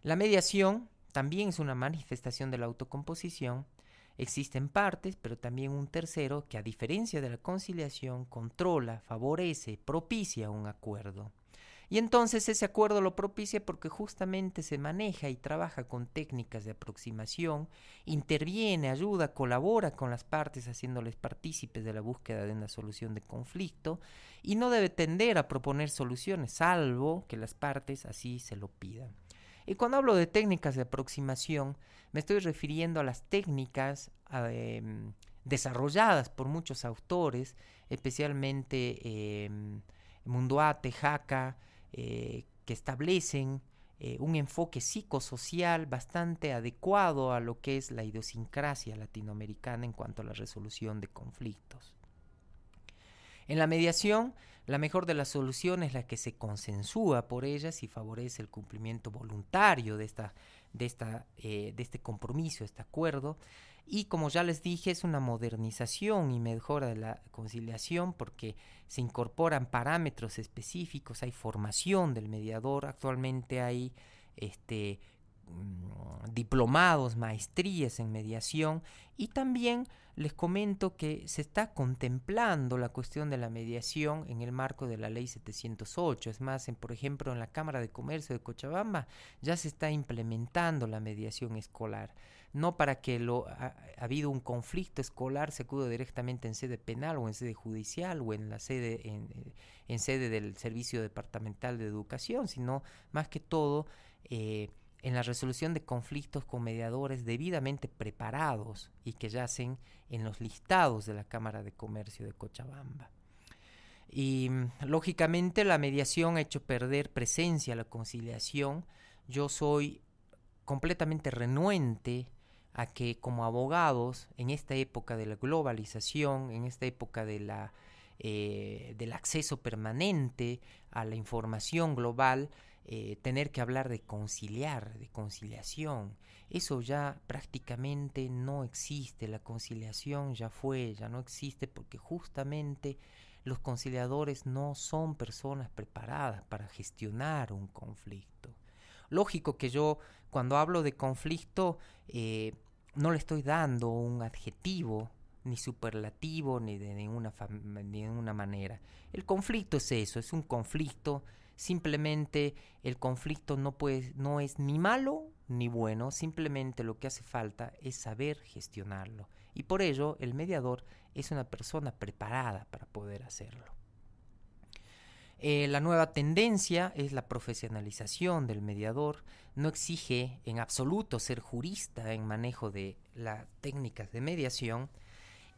Speaker 1: La mediación también es una manifestación de la autocomposición. Existen partes, pero también un tercero que, a diferencia de la conciliación, controla, favorece, propicia un acuerdo. Y entonces ese acuerdo lo propicia porque justamente se maneja y trabaja con técnicas de aproximación, interviene, ayuda, colabora con las partes haciéndoles partícipes de la búsqueda de una solución de conflicto, y no debe tender a proponer soluciones, salvo que las partes así se lo pidan. Y cuando hablo de técnicas de aproximación, me estoy refiriendo a las técnicas desarrolladas por muchos autores, especialmente Munduate, Jaca, que establecen un enfoque psicosocial bastante adecuado a lo que es la idiosincrasia latinoamericana en cuanto a la resolución de conflictos. En la mediación, La mejor de las soluciones es la que se consensúa por ellas y favorece el cumplimiento voluntario de este compromiso, este acuerdo. Y como ya les dije, es una modernización y mejora de la conciliación porque se incorporan parámetros específicos, hay formación del mediador, actualmente hay diplomados, maestrías en mediación, y también les comento que se está contemplando la cuestión de la mediación en el marco de la ley 708. Es más, por ejemplo, en la Cámara de Comercio de Cochabamba ya se está implementando la mediación escolar. No para que ha habido un conflicto escolar se acude directamente en sede penal o en sede judicial o en sede del Servicio Departamental de Educación, sino más que todo en la resolución de conflictos con mediadores debidamente preparados y que yacen en los listados de la Cámara de Comercio de Cochabamba. Y lógicamente la mediación ha hecho perder presencia a la conciliación. Yo soy completamente renuente a que como abogados, en esta época de la globalización, en esta época del acceso permanente a la información global, tener que hablar de conciliar, de conciliación. Eso ya prácticamente no existe. La conciliación ya no existe porque justamente los conciliadores no son personas preparadas para gestionar un conflicto. Lógico que yo cuando hablo de conflicto no le estoy dando un adjetivo ni superlativo ni de ninguna manera. El conflicto es eso, es un conflicto. Simplemente el conflicto no es ni malo ni bueno, simplemente lo que hace falta es saber gestionarlo. Y por ello el mediador es una persona preparada para poder hacerlo. La nueva tendencia es la profesionalización del mediador. No exige en absoluto ser jurista en manejo de las técnicas de mediación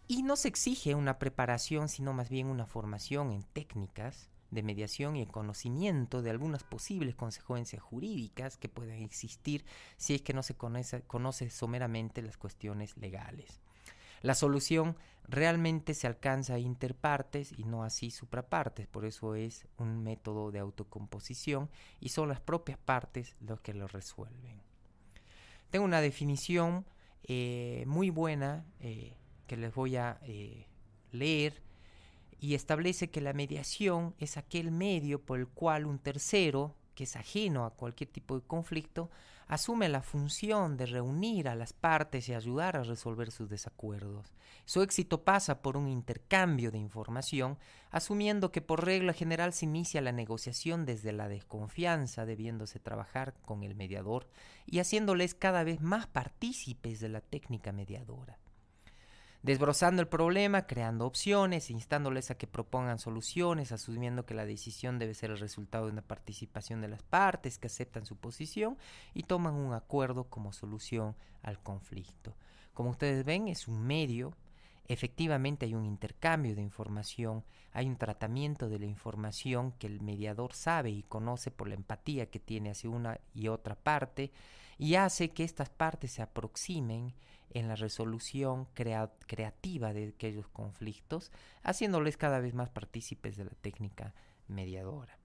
Speaker 1: y no se exige una preparación, sino más bien una formación en técnicas de mediación y en conocimiento de algunas posibles consecuencias jurídicas que puedan existir si es que no se conoce someramente las cuestiones legales. La solución realmente se alcanza interpartes y no así suprapartes, por eso es un método de autocomposición y son las propias partes los que lo resuelven. Tengo una definición muy buena que les voy a leer y establece que la mediación es aquel medio por el cual un tercero, que es ajeno a cualquier tipo de conflicto, asume la función de reunir a las partes y ayudar a resolver sus desacuerdos. Su éxito pasa por un intercambio de información, asumiendo que por regla general se inicia la negociación desde la desconfianza, debiéndose trabajar con el mediador y haciéndoles cada vez más partícipes de la técnica mediadora. Desbrozando el problema, creando opciones, instándoles a que propongan soluciones, asumiendo que la decisión debe ser el resultado de una participación de las partes que aceptan su posición y toman un acuerdo como solución al conflicto. Como ustedes ven, es un medio, efectivamente hay un intercambio de información, hay un tratamiento de la información que el mediador sabe y conoce por la empatía que tiene hacia una y otra parte y hace que estas partes se aproximen en la resolución creativa de aquellos conflictos, haciéndoles cada vez más partícipes de la técnica mediadora.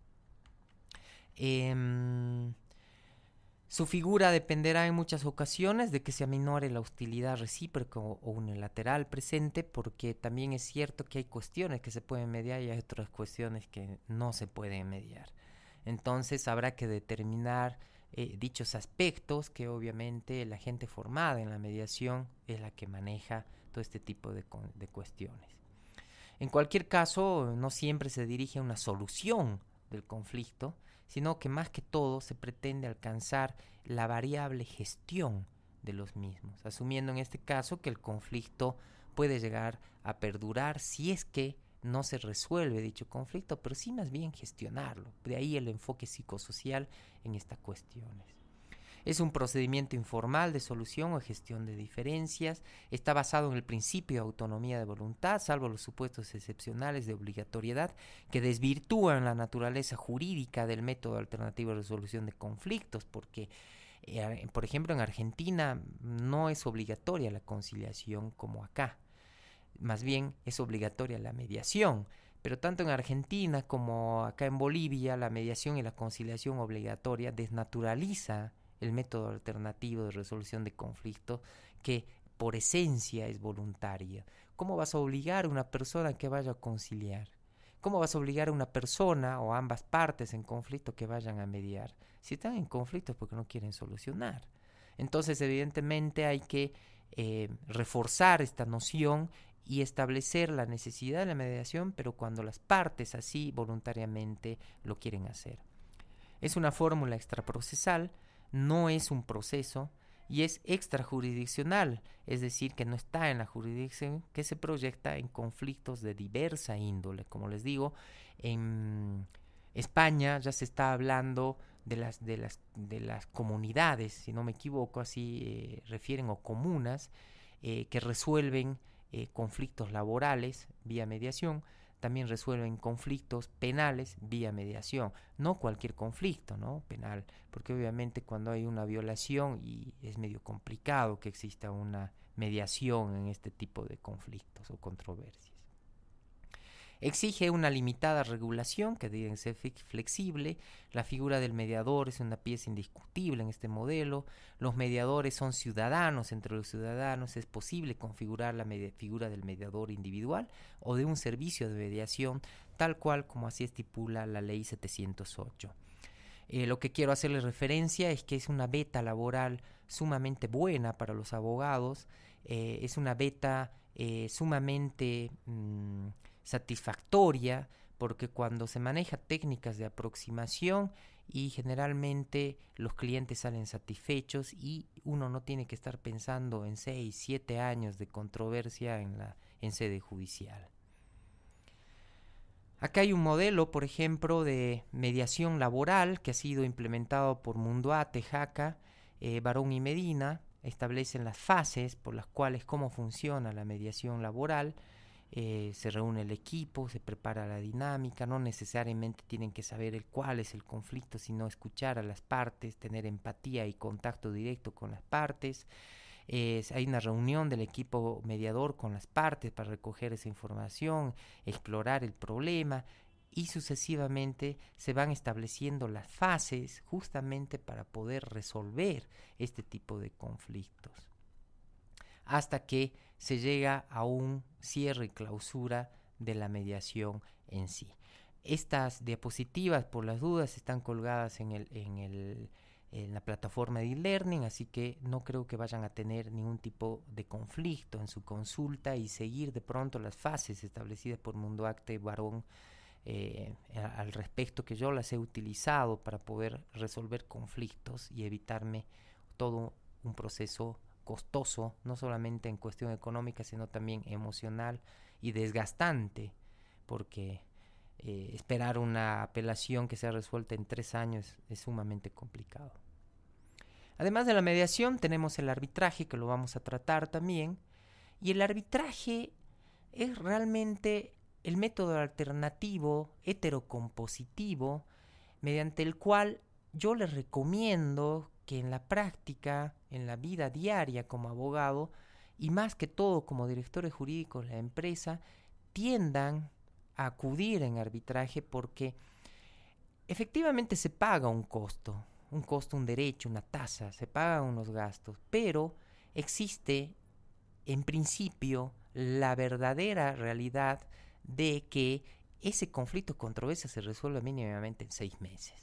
Speaker 1: Su figura dependerá en muchas ocasiones de que se aminore la hostilidad recíproca o unilateral presente, porque también es cierto que hay cuestiones que se pueden mediar y hay otras cuestiones que no se pueden mediar. Entonces habrá que determinar dichos aspectos que obviamente la gente formada en la mediación es la que maneja todo este tipo de cuestiones. En cualquier caso, no siempre se dirige a una solución del conflicto, sino que más que todo se pretende alcanzar la variable gestión de los mismos, asumiendo en este caso que el conflicto puede llegar a perdurar si es que no se resuelve dicho conflicto, pero sí más bien gestionarlo. De ahí el enfoque psicosocial en estas cuestiones. Es un procedimiento informal de solución o gestión de diferencias. Está basado en el principio de autonomía de voluntad, salvo los supuestos excepcionales de obligatoriedad que desvirtúan la naturaleza jurídica del método alternativo de resolución de conflictos, porque, por ejemplo, en Argentina no es obligatoria la conciliación como acá. Más bien es obligatoria la mediación, Pero tanto en Argentina como acá en Bolivia, la mediación y la conciliación obligatoria desnaturaliza el método alternativo de resolución de conflictos que por esencia es voluntaria. ¿Cómo vas a obligar a una persona a que vaya a conciliar? ¿Cómo vas a obligar a una persona o a ambas partes en conflicto que vayan a mediar? Si están en conflicto es porque no quieren solucionar. Entonces, evidentemente hay que reforzar esta noción y establecer la necesidad de la mediación, pero cuando las partes así voluntariamente lo quieren hacer. Es una fórmula extraprocesal, no es un proceso y es extrajurisdiccional, es decir, que no está en la jurisdicción, que se proyecta en conflictos de diversa índole. Como les digo, en España ya se está hablando de las comunidades, si no me equivoco, así refieren, o comunas, que resuelven conflictos laborales vía mediación, también resuelven conflictos penales vía mediación. No cualquier conflicto, ¿no? Penal, porque obviamente cuando hay una violación y es medio complicado que exista una mediación en este tipo de conflictos o controversias. Exige una limitada regulación que debe ser flexible. La figura del mediador es una pieza indiscutible en este modelo. Los mediadores son ciudadanos. Entre los ciudadanos es posible configurar la figura del mediador individual o de un servicio de mediación, tal cual como así estipula la ley 708. Lo que quiero hacerle referencia es que es una beta laboral sumamente buena para los abogados. Es una beta sumamente satisfactoria, porque cuando se maneja técnicas de aproximación y generalmente los clientes salen satisfechos y uno no tiene que estar pensando en 6, 7 años de controversia en sede judicial. Acá hay un modelo, por ejemplo, de mediación laboral que ha sido implementado por Munduá, Tejaca, Barón y Medina. Establecen las fases por las cuales cómo funciona la mediación laboral. Se reúne el equipo, se prepara la dinámica, no necesariamente tienen que saber cuál es el conflicto, sino escuchar a las partes, tener empatía y contacto directo con las partes. Hay una reunión del equipo mediador con las partes para recoger esa información, explorar el problema y sucesivamente se van estableciendo las fases justamente para poder resolver este tipo de conflictos, hasta que se llega a un cierre y clausura de la mediación en sí. Estas diapositivas, por las dudas, están colgadas en la plataforma de e-learning, así que no creo que vayan a tener ningún tipo de conflicto en su consulta y seguir de pronto las fases establecidas por Munduacte y Barón al respecto, que yo las he utilizado para poder resolver conflictos y evitarme todo un proceso costoso, no solamente en cuestión económica, sino también emocional y desgastante, porque esperar una apelación que sea resuelta en 3 años es sumamente complicado. Además de la mediación, tenemos el arbitraje, que lo vamos a tratar también, y el arbitraje es realmente el método alternativo heterocompositivo mediante el cual yo les recomiendo que en la práctica, en la vida diaria como abogado y más que todo como directores jurídicos de la empresa, tiendan a acudir en arbitraje, porque efectivamente se paga un costo, un derecho, una tasa, se pagan unos gastos, pero existe en principio la verdadera realidad de que ese conflicto o controversia se resuelve mínimamente en 6 meses.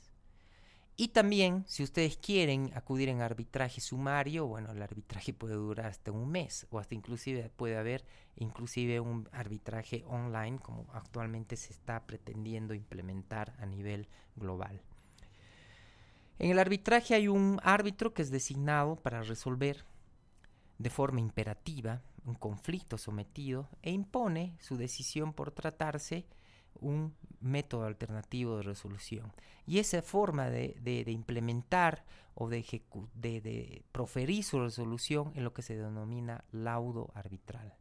Speaker 1: Y también, si ustedes quieren acudir en arbitraje sumario, bueno, el arbitraje puede durar hasta un mes, o hasta inclusive puede haber inclusive un arbitraje online, como actualmente se está pretendiendo implementar a nivel global. En el arbitraje hay un árbitro que es designado para resolver de forma imperativa un conflicto sometido e impone su decisión por tratarse un método alternativo de resolución. Y esa forma de implementar o de proferir su resolución es lo que se denomina laudo arbitral.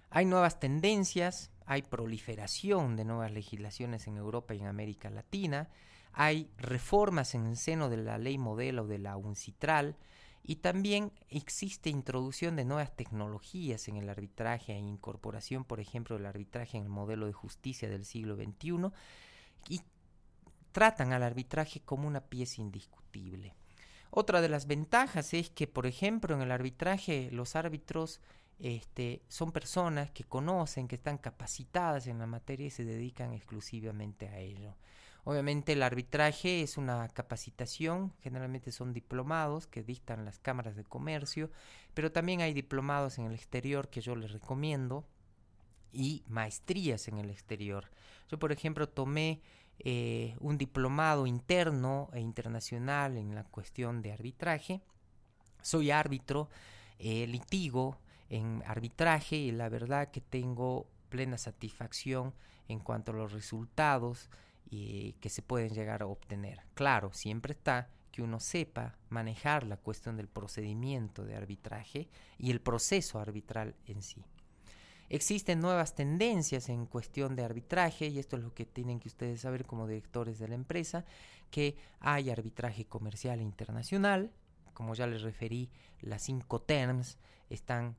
Speaker 1: Hay nuevas tendencias, hay proliferación de nuevas legislaciones en Europa y en América Latina, hay reformas en el seno de la ley modelo de la UNCITRAL, Y también existe introducción de nuevas tecnologías en el arbitraje e incorporación, por ejemplo, del arbitraje en el modelo de justicia del siglo XXI, y tratan al arbitraje como una pieza indiscutible. Otra de las ventajas es que, por ejemplo, en el arbitraje los árbitros son personas que conocen, que están capacitadas en la materia y se dedican exclusivamente a ello. Obviamente el arbitraje es una capacitación, generalmente son diplomados que dictan las cámaras de comercio, pero también hay diplomados en el exterior que yo les recomiendo y maestrías en el exterior. Yo, por ejemplo, tomé un diplomado interno e internacional en la cuestión de arbitraje. Soy árbitro, litigo en arbitraje y la verdad que tengo plena satisfacción en cuanto a los resultados que se pueden llegar a obtener. Claro, siempre está que uno sepa manejar la cuestión del procedimiento de arbitraje y el proceso arbitral en sí. Existen nuevas tendencias en cuestión de arbitraje y esto es lo que tienen que ustedes saber como directores de la empresa, que hay arbitraje comercial e internacional. Como ya les referí, las 5 terms están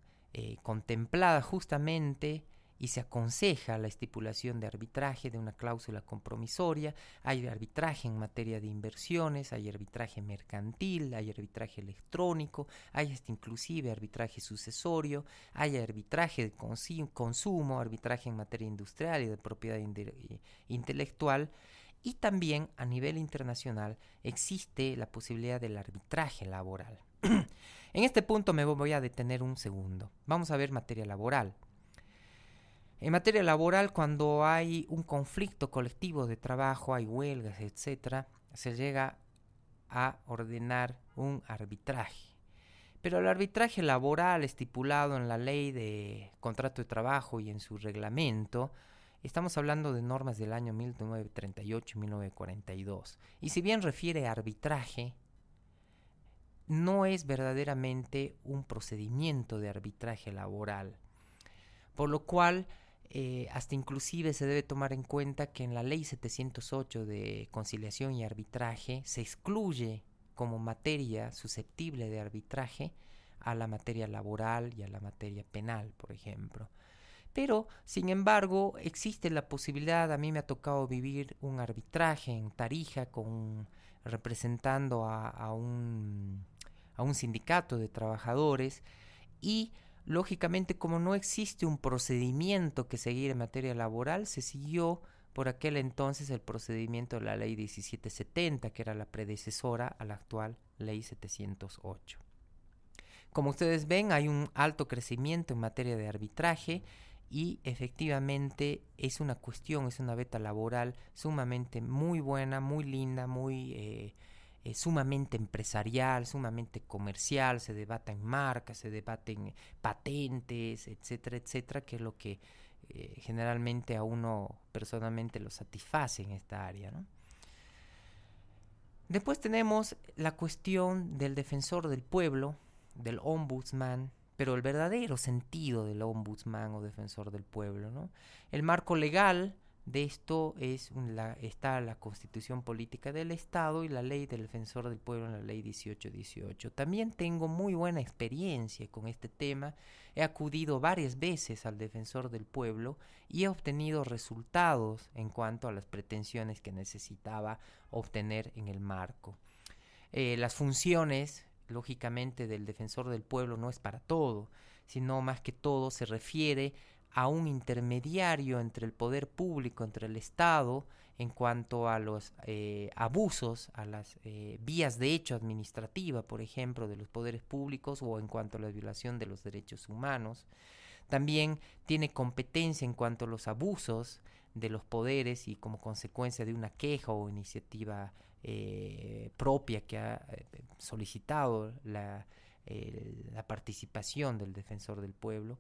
Speaker 1: contempladas justamente y se aconseja la estipulación de arbitraje de una cláusula compromisoria. Hay arbitraje en materia de inversiones, hay arbitraje mercantil, hay arbitraje electrónico, hay hasta inclusive arbitraje sucesorio, hay arbitraje de consumo, arbitraje en materia industrial y de propiedad intelectual. Y también a nivel internacional existe la posibilidad del arbitraje laboral. En este punto me voy a detener un segundo. Vamos a ver materia laboral. En materia laboral, cuando hay un conflicto colectivo de trabajo, hay huelgas, etc., se llega a ordenar un arbitraje. Pero el arbitraje laboral estipulado en la ley de contrato de trabajo y en su reglamento, estamos hablando de normas del año 1938 y 1942. Y si bien refiere a arbitraje, no es verdaderamente un procedimiento de arbitraje laboral. Por lo cual, hasta inclusive se debe tomar en cuenta que en la ley 708 de conciliación y arbitraje se excluye como materia susceptible de arbitraje a la materia laboral y a la materia penal, por ejemplo. Pero, sin embargo, existe la posibilidad, a mí me ha tocado vivir un arbitraje en Tarija representando a un sindicato de trabajadores y lógicamente, como no existe un procedimiento que seguir en materia laboral, se siguió por aquel entonces el procedimiento de la ley 1770, que era la predecesora a la actual ley 708. Como ustedes ven, hay un alto crecimiento en materia de arbitraje y efectivamente es una beta laboral sumamente muy buena, muy linda, muy sumamente empresarial, sumamente comercial, se debate en marcas, se debate en patentes, etcétera, etcétera, que es lo que generalmente a uno personalmente lo satisface en esta área, ¿no? Después tenemos la cuestión del defensor del pueblo, del ombudsman, pero el verdadero sentido del ombudsman o defensor del pueblo, ¿no? El marco legal de esto está la Constitución Política del Estado y la Ley del Defensor del Pueblo en la Ley 1818. También tengo muy buena experiencia con este tema. He acudido varias veces al Defensor del Pueblo y he obtenido resultados en cuanto a las pretensiones que necesitaba obtener en el marco. Las funciones, lógicamente, del Defensor del Pueblo no es para todo, sino más que todo se refiere a un intermediario entre el poder público, entre el Estado, en cuanto a los abusos, a las vías de hecho administrativa, por ejemplo, de los poderes públicos o en cuanto a la violación de los derechos humanos. También tiene competencia en cuanto a los abusos de los poderes y como consecuencia de una queja o iniciativa propia que ha solicitado la participación del Defensor del Pueblo.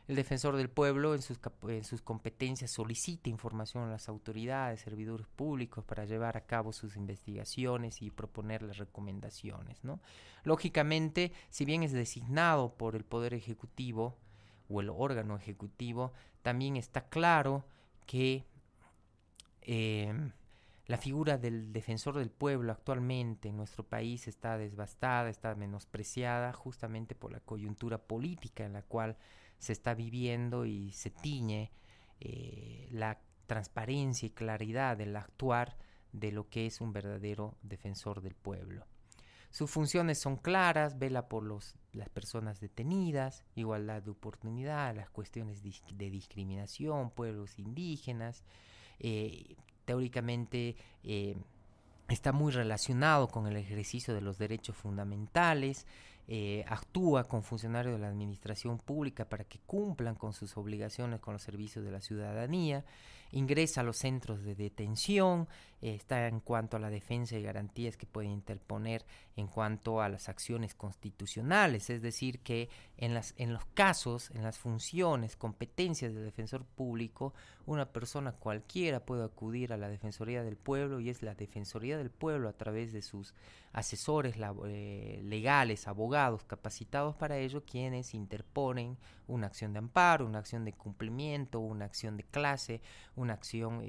Speaker 1: El Defensor del Pueblo en sus competencias solicita información a las autoridades, servidores públicos para llevar a cabo sus investigaciones y proponer las recomendaciones, ¿no? Lógicamente, si bien es designado por el Poder Ejecutivo o el órgano ejecutivo, también está claro que La figura del defensor del pueblo actualmente en nuestro país está devastada, está menospreciada justamente por la coyuntura política en la cual se está viviendo y se tiñe la transparencia y claridad del actuar de lo que es un verdadero defensor del pueblo. Sus funciones son claras: vela por las personas detenidas, igualdad de oportunidad, las cuestiones de discriminación, pueblos indígenas. Teóricamente está muy relacionado con el ejercicio de los derechos fundamentales, actúa con funcionarios de la administración pública para que cumplan con sus obligaciones con los servicios de la ciudadanía, ingresa a los centros de detención, está en cuanto a la defensa y garantías que puede interponer en cuanto a las acciones constitucionales, es decir, que en los casos, en las funciones, competencias del defensor público, una persona cualquiera puede acudir a la Defensoría del Pueblo, y es la Defensoría del Pueblo, a través de sus asesores legales, abogados capacitados para ello, quienes interponen una acción de amparo, una acción de cumplimiento, una acción de clase, una acción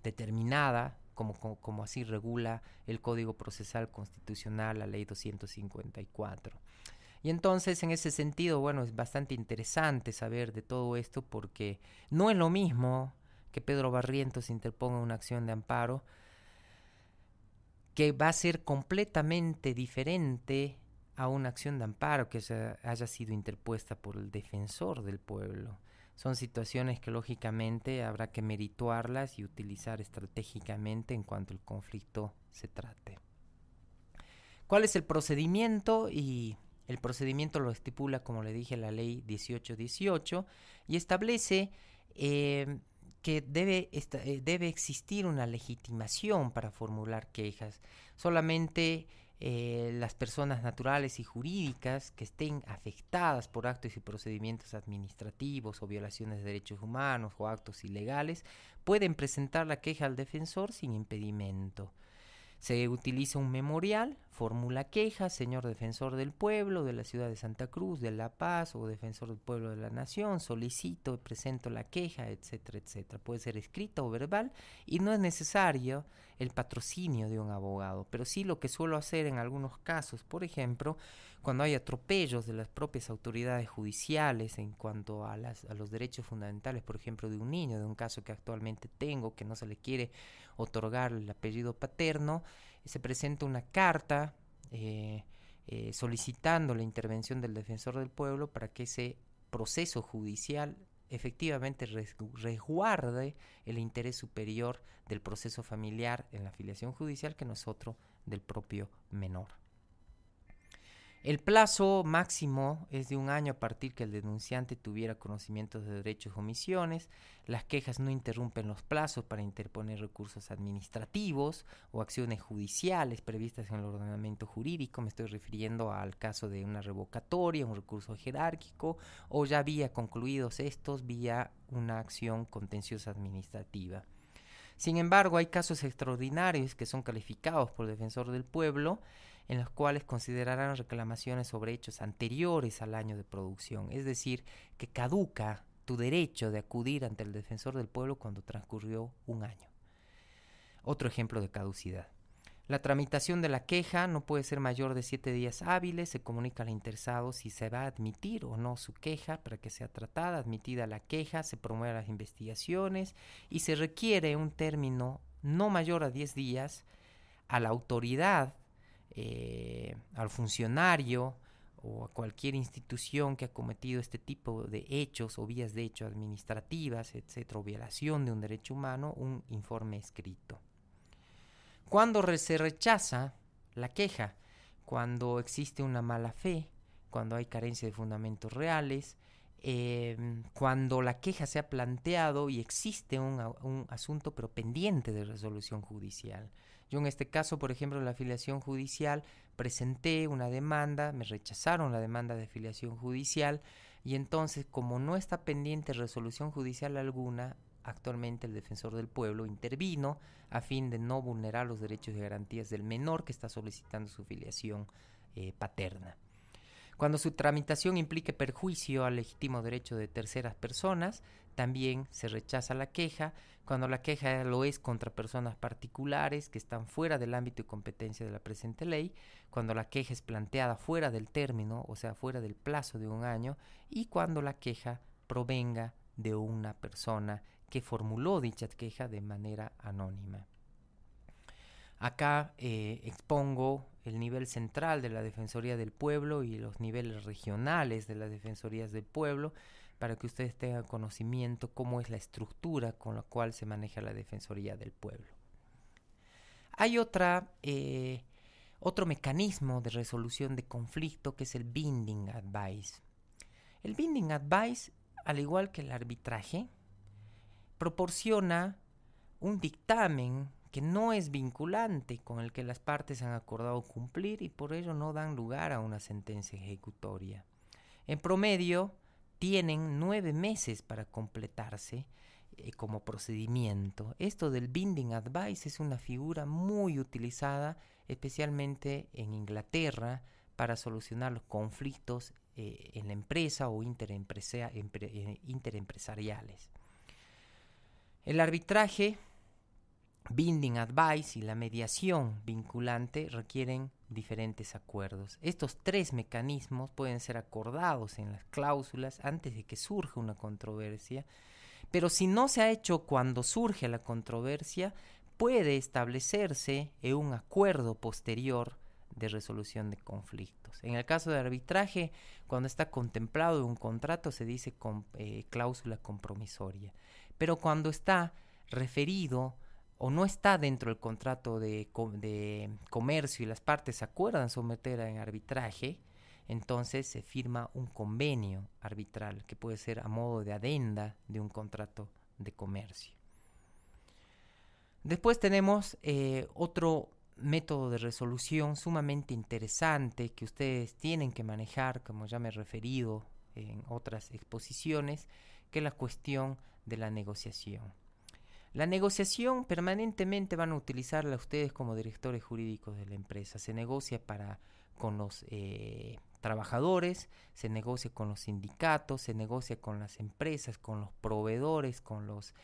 Speaker 1: determinada, como así regula el Código Procesal Constitucional, la Ley 254. Y entonces, en ese sentido, bueno, es bastante interesante saber de todo esto, porque no es lo mismo que Pedro Barrientos interponga una acción de amparo, que va a ser completamente diferente a una acción de amparo que haya sido interpuesta por el defensor del pueblo. Son situaciones que lógicamente habrá que merituarlas y utilizar estratégicamente en cuanto el conflicto se trate. ¿Cuál es el procedimiento? Y el procedimiento lo estipula, como le dije, la ley 1818, y establece que debe existir una legitimación para formular quejas. Solamente las personas naturales y jurídicas que estén afectadas por actos y procedimientos administrativos o violaciones de derechos humanos o actos ilegales pueden presentar la queja al defensor sin impedimento. Se utiliza un memorial: formula queja, señor defensor del pueblo de la ciudad de Santa Cruz, de La Paz, o defensor del pueblo de la nación, solicito y presento la queja, etcétera, etcétera. Puede ser escrita o verbal, y no es necesario el patrocinio de un abogado, pero sí lo que suelo hacer en algunos casos, por ejemplo, cuando hay atropellos de las propias autoridades judiciales en cuanto a los derechos fundamentales, por ejemplo, de un niño, de un caso que actualmente tengo, que no se le quiere otorgar el apellido paterno, se presenta una carta solicitando la intervención del defensor del pueblo para que ese proceso judicial efectivamente resguarde el interés superior del proceso familiar en la filiación judicial, que no es otro del propio menor. El plazo máximo es de 1 año a partir que el denunciante tuviera conocimientos de derechos o omisiones. Las quejas no interrumpen los plazos para interponer recursos administrativos o acciones judiciales previstas en el ordenamiento jurídico. Me estoy refiriendo al caso de una revocatoria, un recurso jerárquico, o ya vía concluidos estos vía una acción contenciosa administrativa. Sin embargo, hay casos extraordinarios que son calificados por el defensor del pueblo, en los cuales considerarán reclamaciones sobre hechos anteriores al año de producción, es decir, que caduca tu derecho de acudir ante el defensor del pueblo cuando transcurrió 1 año. Otro ejemplo de caducidad: la tramitación de la queja no puede ser mayor de 7 días hábiles. Se comunica al interesado si se va a admitir o no su queja para que sea tratada. Admitida la queja, se promueven las investigaciones y se requiere un término no mayor a 10 días a la autoridad, al funcionario o a cualquier institución que ha cometido este tipo de hechos o vías de hecho administrativas, etcétera, o violación de un derecho humano, un informe escrito. Cuando se rechaza la queja: cuando existe una mala fe, cuando hay carencia de fundamentos reales, cuando la queja se ha planteado y existe un asunto pero pendiente de resolución judicial. Yo en este caso, por ejemplo, en la filiación judicial, presenté una demanda, me rechazaron la demanda de filiación judicial, y entonces, como no está pendiente resolución judicial alguna, actualmente el defensor del pueblo intervino a fin de no vulnerar los derechos y garantías del menor que está solicitando su filiación paterna. Cuando su tramitación implique perjuicio al legítimo derecho de terceras personas, también se rechaza la queja cuando la queja lo es contra personas particulares que están fuera del ámbito y competencia de la presente ley, cuando la queja es planteada fuera del término, o sea, fuera del plazo de un año, y cuando la queja provenga de una persona que formuló dicha queja de manera anónima. Acá expongo el nivel central de la Defensoría del Pueblo y los niveles regionales de las Defensorías del Pueblo para que ustedes tengan conocimiento cómo es la estructura con la cual se maneja la Defensoría del Pueblo. Hay otro mecanismo de resolución de conflicto que es el binding advice. El binding advice, al igual que el arbitraje, proporciona un dictamen que no es vinculante, con el que las partes han acordado cumplir y por ello no dan lugar a una sentencia ejecutoria. En promedio, tienen 9 meses para completarse como procedimiento. Esto del binding advice es una figura muy utilizada, especialmente en Inglaterra, para solucionar los conflictos en la empresa o interempresariales. El arbitraje, binding advice y la mediación vinculante requieren diferentes acuerdos. Estos 3 mecanismos pueden ser acordados en las cláusulas antes de que surja una controversia, pero si no se ha hecho cuando surge la controversia, puede establecerse en un acuerdo posterior de resolución de conflictos. En el caso de arbitraje, cuando está contemplado en un contrato se dice cláusula compromisoria, pero cuando está referido o no está dentro del contrato de comercio y las partes acuerdan someterla en arbitraje, entonces se firma un convenio arbitral que puede ser a modo de adenda de un contrato de comercio. Después tenemos otro método de resolución sumamente interesante que ustedes tienen que manejar, como ya me he referido en otras exposiciones, que es la cuestión de la negociación. La negociación permanentemente van a utilizarla ustedes como directores jurídicos de la empresa. Se negocia con los trabajadores, se negocia con los sindicatos, se negocia con las empresas, con los proveedores, con los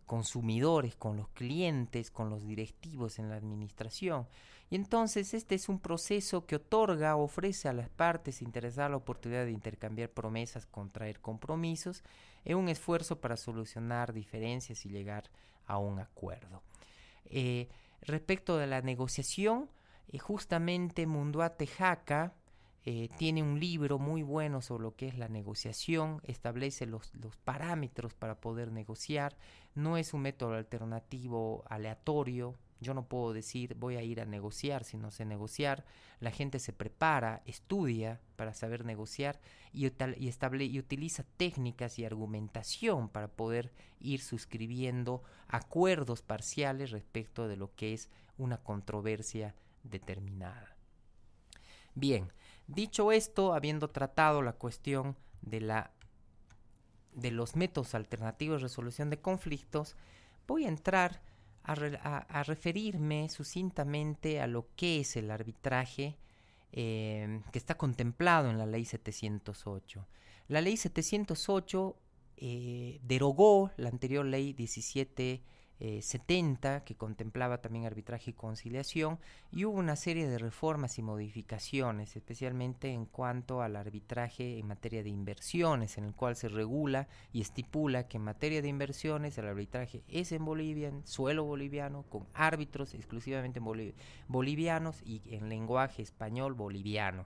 Speaker 1: consumidores, con los clientes, con los directivos en la administración. Y entonces este es un proceso que ofrece a las partes interesadas la oportunidad de intercambiar promesas, contraer compromisos, en un esfuerzo para solucionar diferencias y llegar a un acuerdo. Respecto de la negociación, justamente Munduate Jaca tiene un libro muy bueno sobre lo que es la negociación, establece los parámetros para poder negociar, no es un método alternativo aleatorio. Yo no puedo decir voy a ir a negociar si no sé negociar. La gente se prepara, estudia para saber negociar y utiliza técnicas y argumentación para poder ir suscribiendo acuerdos parciales respecto de lo que es una controversia determinada. Bien, dicho esto, habiendo tratado la cuestión de los métodos alternativos de resolución de conflictos, voy a entrar a referirme sucintamente a lo que es el arbitraje que está contemplado en la Ley 708. La Ley 708 derogó la anterior Ley 1770, que contemplaba también arbitraje y conciliación, y hubo una serie de reformas y modificaciones, especialmente en cuanto al arbitraje en materia de inversiones, en el cual se regula y estipula que en materia de inversiones el arbitraje es en Bolivia, en suelo boliviano, con árbitros exclusivamente bolivianos y en lenguaje español boliviano.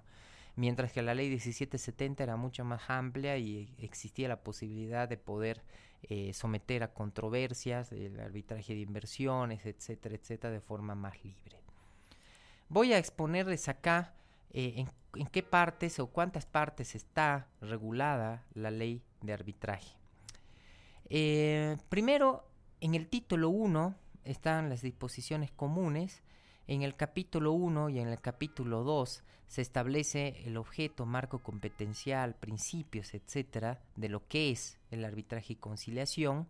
Speaker 1: Mientras que la ley 1770 era mucho más amplia y existía la posibilidad de poder someter a controversias, el arbitraje de inversiones, etcétera, etcétera, de forma más libre. Voy a exponerles acá en qué partes o cuántas partes está regulada la ley de arbitraje. Primero, en el título 1 están las disposiciones comunes. En el capítulo 1 y en el capítulo 2 se establece el objeto, marco competencial, principios, etcétera, de lo que es el arbitraje y conciliación.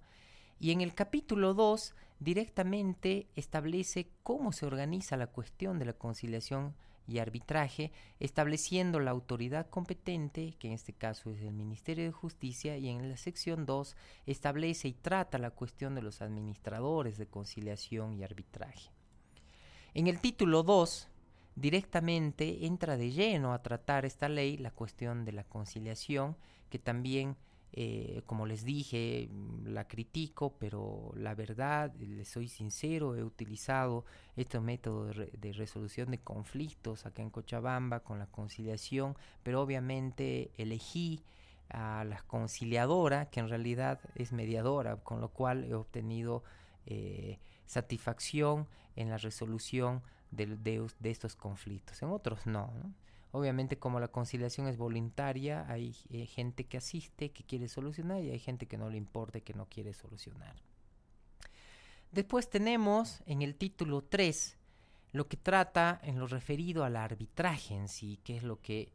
Speaker 1: Y en el capítulo 2 directamente establece cómo se organiza la cuestión de la conciliación y arbitraje, estableciendo la autoridad competente, que en este caso es el Ministerio de Justicia, y en la sección 2 establece y trata la cuestión de los administradores de conciliación y arbitraje. En el título 2 directamente entra de lleno a tratar esta ley la cuestión de la conciliación, que también, como les dije, la critico, pero la verdad, les soy sincero, he utilizado este método de resolución de conflictos acá en Cochabamba con la conciliación, pero obviamente elegí a la conciliadora, que en realidad es mediadora, con lo cual he obtenido satisfacción en la resolución de estos conflictos. En otros no, ¿no? Obviamente, como la conciliación es voluntaria, hay gente que asiste, que quiere solucionar, y hay gente que no le importa y que no quiere solucionar. Después tenemos en el título 3 lo que trata en lo referido al arbitraje en sí, que es lo que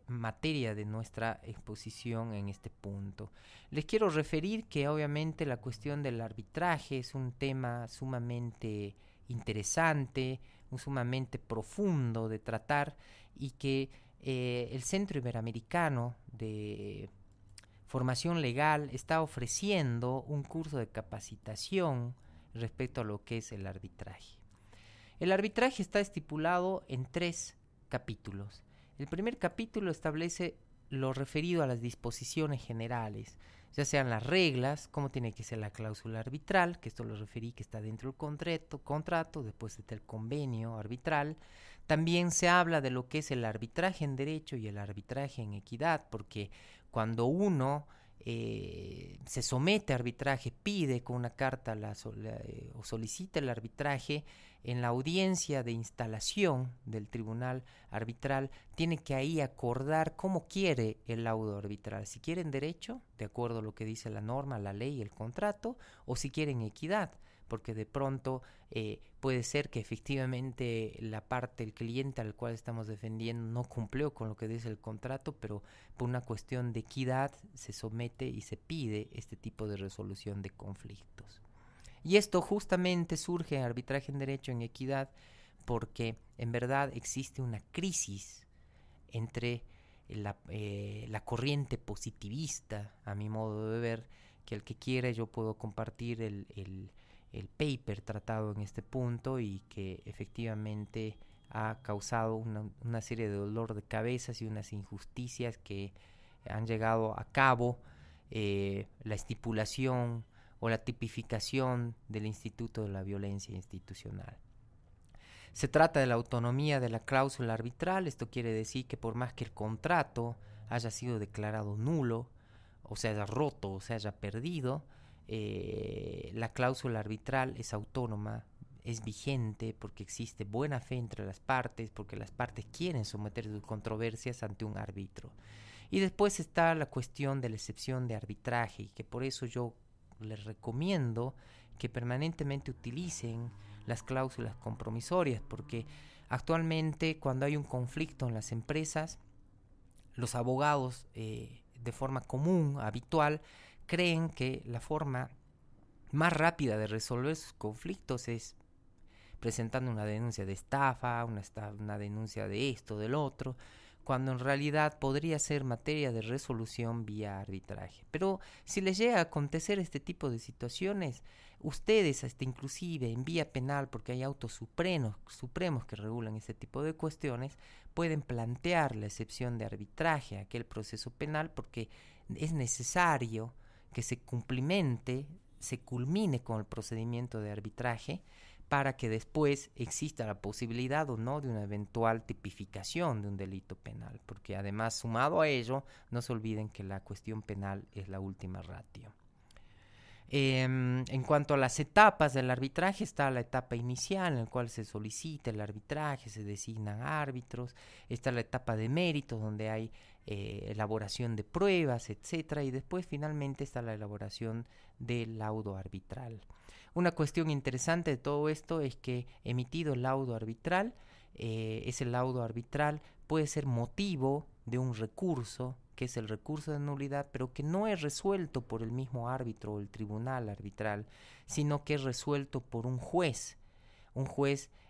Speaker 1: materia de nuestra exposición en este punto. Les quiero referir que obviamente la cuestión del arbitraje es un tema sumamente interesante, sumamente profundo de tratar, y que el Centro Iberoamericano de Formación Legal está ofreciendo un curso de capacitación respecto a lo que es el arbitraje. El arbitraje está estipulado en 3 capítulos. El primer capítulo establece lo referido a las disposiciones generales, ya sean las reglas, cómo tiene que ser la cláusula arbitral, que esto lo referí que está dentro del contrato, después está el convenio arbitral. También se habla de lo que es el arbitraje en derecho y el arbitraje en equidad, porque cuando uno se somete a arbitraje, pide con una carta o solicita el arbitraje, en la audiencia de instalación del tribunal arbitral tiene que ahí acordar cómo quiere el laudo arbitral, si quieren derecho, de acuerdo a lo que dice la norma, la ley, el contrato, o si quieren equidad, porque de pronto puede ser que efectivamente la parte, el cliente al cual estamos defendiendo no cumplió con lo que dice el contrato, pero por una cuestión de equidad se somete y se pide este tipo de resolución de conflictos. Y esto justamente surge en arbitraje en derecho, en equidad, porque en verdad existe una crisis entre la corriente positivista, a mi modo de ver, que el que quiera yo puedo compartir el paper tratado en este punto, y que efectivamente ha causado una serie de dolor de cabezas y unas injusticias que han llegado a cabo, la estipulación o la tipificación del Instituto de la Violencia Institucional. Se trata de la autonomía de la cláusula arbitral. Esto quiere decir que por más que el contrato haya sido declarado nulo, o se haya roto o se haya perdido, la cláusula arbitral es autónoma, es vigente, porque existe buena fe entre las partes, porque las partes quieren someter sus controversias ante un árbitro. Y después está la cuestión de la excepción de arbitraje, y que por eso yo les recomiendo que permanentemente utilicen las cláusulas compromisorias, porque actualmente cuando hay un conflicto en las empresas, los abogados de forma común, habitual, creen que la forma más rápida de resolver sus conflictos es presentando una denuncia de estafa, una denuncia de esto, del otro, cuando en realidad podría ser materia de resolución vía arbitraje. Pero si les llega a acontecer este tipo de situaciones, ustedes hasta inclusive en vía penal, porque hay autos supremos que regulan este tipo de cuestiones, pueden plantear la excepción de arbitraje a aquel proceso penal, porque es necesario que se culmine con el procedimiento de arbitraje, para que después exista la posibilidad o no de una eventual tipificación de un delito penal, porque además, sumado a ello, no se olviden que la cuestión penal es la última ratio. En cuanto a las etapas del arbitraje, está la etapa inicial en la cual se solicita el arbitraje, se designan árbitros, está la etapa de méritos donde hay elaboración de pruebas, etcétera, y después finalmente está la elaboración del laudo arbitral. Una cuestión interesante de todo esto es que emitido el laudo arbitral, ese laudo arbitral puede ser motivo de un recurso, que es el recurso de nulidad, pero que no es resuelto por el mismo árbitro o el tribunal arbitral, sino que es resuelto por un juez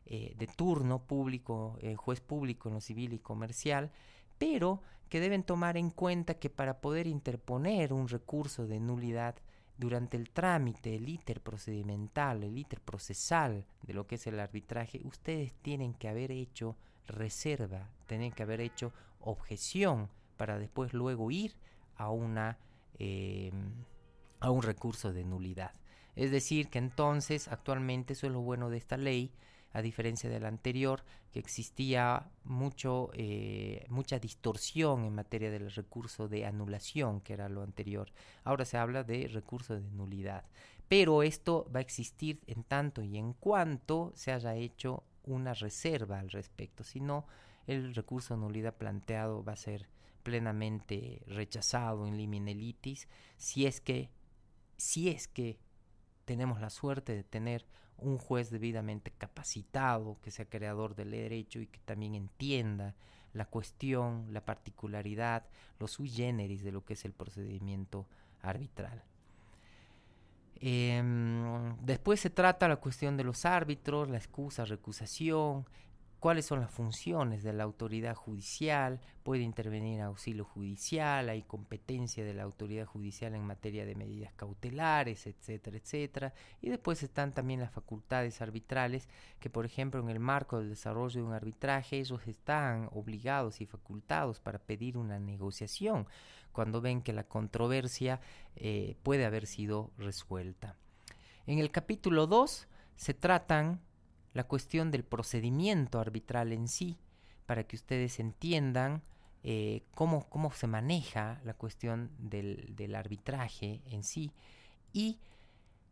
Speaker 1: de turno público, juez público en lo civil y comercial, pero que deben tomar en cuenta que para poder interponer un recurso de nulidad durante el trámite, el íter procedimental, el íter procesal de lo que es el arbitraje, ustedes tienen que haber hecho reserva, tienen que haber hecho objeción para después luego ir a a un recurso de nulidad. Es decir, que entonces actualmente eso es lo bueno de esta ley, a diferencia de la anterior, que existía mucha distorsión en materia del recurso de anulación, que era lo anterior. Ahora se habla de recurso de nulidad. Pero esto va a existir en tanto y en cuanto se haya hecho una reserva al respecto. Si no, el recurso de nulidad planteado va a ser plenamente rechazado in limine litis, si es que tenemos la suerte de tener un juez debidamente capacitado, que sea creador del derecho y que también entienda la cuestión, la particularidad, los sui generis de lo que es el procedimiento arbitral. Después se trata la cuestión de los árbitros, la excusa, recusación, cuáles son las funciones de la autoridad judicial, puede intervenir auxilio judicial, hay competencia de la autoridad judicial en materia de medidas cautelares, etcétera, etcétera. Y después están también las facultades arbitrales, que por ejemplo en el marco del desarrollo de un arbitraje ellos están obligados y facultados para pedir una negociación cuando ven que la controversia puede haber sido resuelta. En el capítulo 2 se tratan la cuestión del procedimiento arbitral en sí, para que ustedes entiendan cómo se maneja la cuestión del arbitraje en sí. Y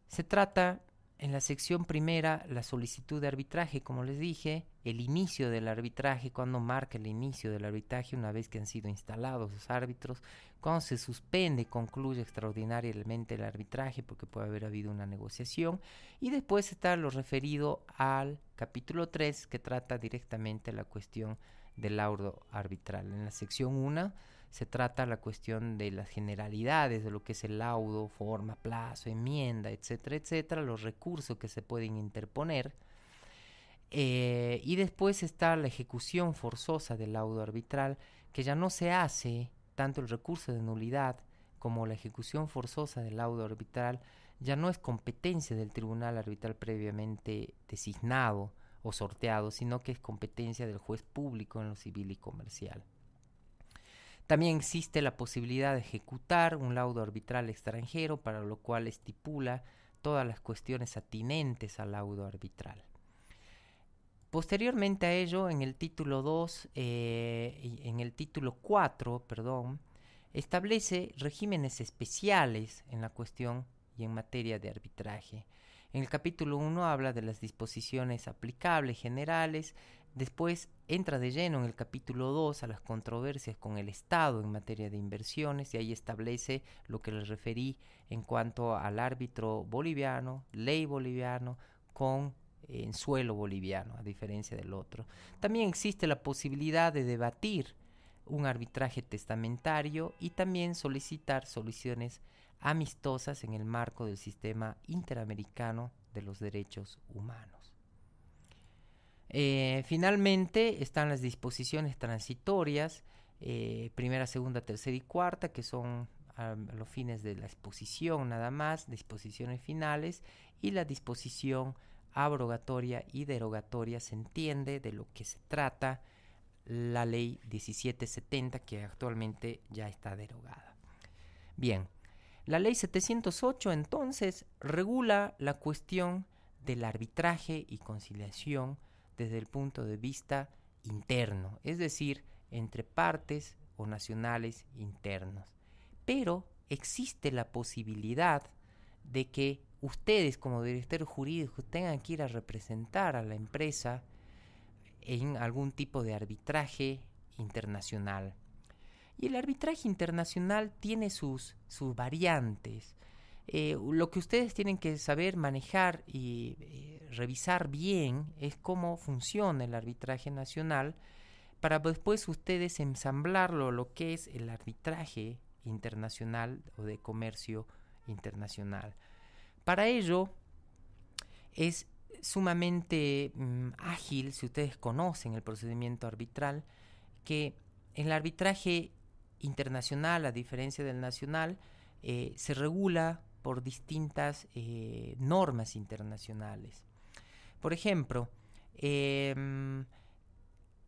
Speaker 1: se trata en la sección primera la solicitud de arbitraje, como les dije, el inicio del arbitraje, cuando marca el inicio del arbitraje una vez que han sido instalados los árbitros, cuando se suspende y concluye extraordinariamente el arbitraje porque puede haber habido una negociación, y después está lo referido al capítulo 3 que trata directamente la cuestión del laudo arbitral. En la sección 1 se trata la cuestión de las generalidades de lo que es el laudo, forma, plazo, enmienda, etcétera, etcétera, los recursos que se pueden interponer. Y después está la ejecución forzosa del laudo arbitral, que ya no se hace tanto el recurso de nulidad como la ejecución forzosa del laudo arbitral, ya no es competencia del tribunal arbitral previamente designado o sorteado, sino que es competencia del juez público en lo civil y comercial. También existe la posibilidad de ejecutar un laudo arbitral extranjero, para lo cual estipula todas las cuestiones atinentes al laudo arbitral. Posteriormente a ello, en el título 2, en el título 4, establece regímenes especiales en la cuestión y en materia de arbitraje. En el capítulo 1 habla de las disposiciones aplicables generales. Después entra de lleno en el capítulo 2 a las controversias con el Estado en materia de inversiones, y ahí establece lo que les referí en cuanto al árbitro boliviano, ley boliviano en suelo boliviano, a diferencia del otro. También existe la posibilidad de debatir un arbitraje testamentario y también solicitar soluciones amistosas en el marco del sistema interamericano de los derechos humanos. Finalmente están las disposiciones transitorias, primera, segunda, tercera y cuarta, que son a los fines de la exposición nada más, disposiciones finales, y la disposición abrogatoria y derogatoria. Se entiende de lo que se trata la ley 1770, que actualmente ya está derogada. Bien, la ley 708 entonces regula la cuestión del arbitraje y conciliación desde el punto de vista interno, es decir, entre partes o nacionales internos. Pero existe la posibilidad de que ustedes como directores jurídicos tengan que ir a representar a la empresa en algún tipo de arbitraje internacional. Y el arbitraje internacional tiene sus variantes. Lo que ustedes tienen que saber manejar y revisar bien es cómo funciona el arbitraje nacional, para después ustedes ensamblarlo lo que es el arbitraje internacional o de comercio internacional. Para ello es sumamente ágil, si ustedes conocen el procedimiento arbitral, que en el arbitraje internacional, a diferencia del nacional, se regula por distintas normas internacionales. Por ejemplo,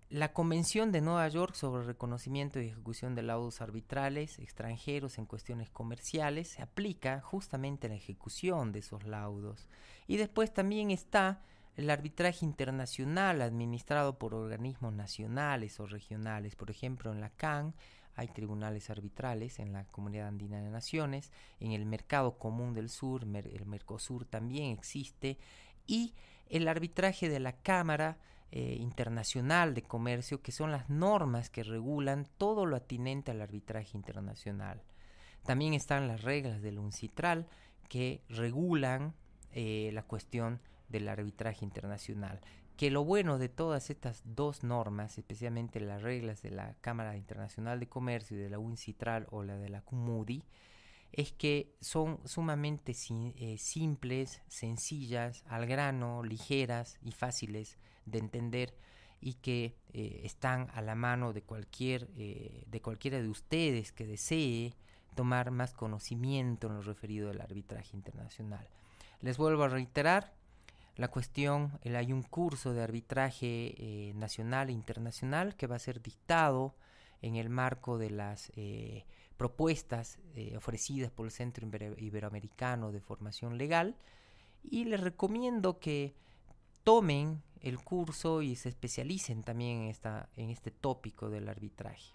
Speaker 1: la Convención de Nueva York sobre el reconocimiento y ejecución de laudos arbitrales extranjeros en cuestiones comerciales se aplica justamente a la ejecución de esos laudos. Y después también está el arbitraje internacional administrado por organismos nacionales o regionales. Por ejemplo, en la CAN hay tribunales arbitrales, en la Comunidad Andina de Naciones, en el Mercado Común del Sur, el Mercosur también existe, y el arbitraje de la Cámara Internacional de Comercio, que son las normas que regulan todo lo atinente al arbitraje internacional. También están las reglas del UNCITRAL, que regulan la cuestión del arbitraje internacional. Que lo bueno de todas estas dos normas, especialmente las reglas de la Cámara Internacional de Comercio y de la UNCITRAL o la de la CUMUDI, es que son sumamente simples, sencillas, al grano, ligeras y fáciles de entender, y que están a la mano de cualquiera de ustedes que desee tomar más conocimiento en lo referido al arbitraje internacional. Les vuelvo a reiterar la cuestión, hay un curso de arbitraje nacional e internacional que va a ser dictado en el marco de las propuestas ofrecidas por el Centro Iberoamericano de Formación Legal, y les recomiendo que tomen el curso y se especialicen también en este tópico del arbitraje.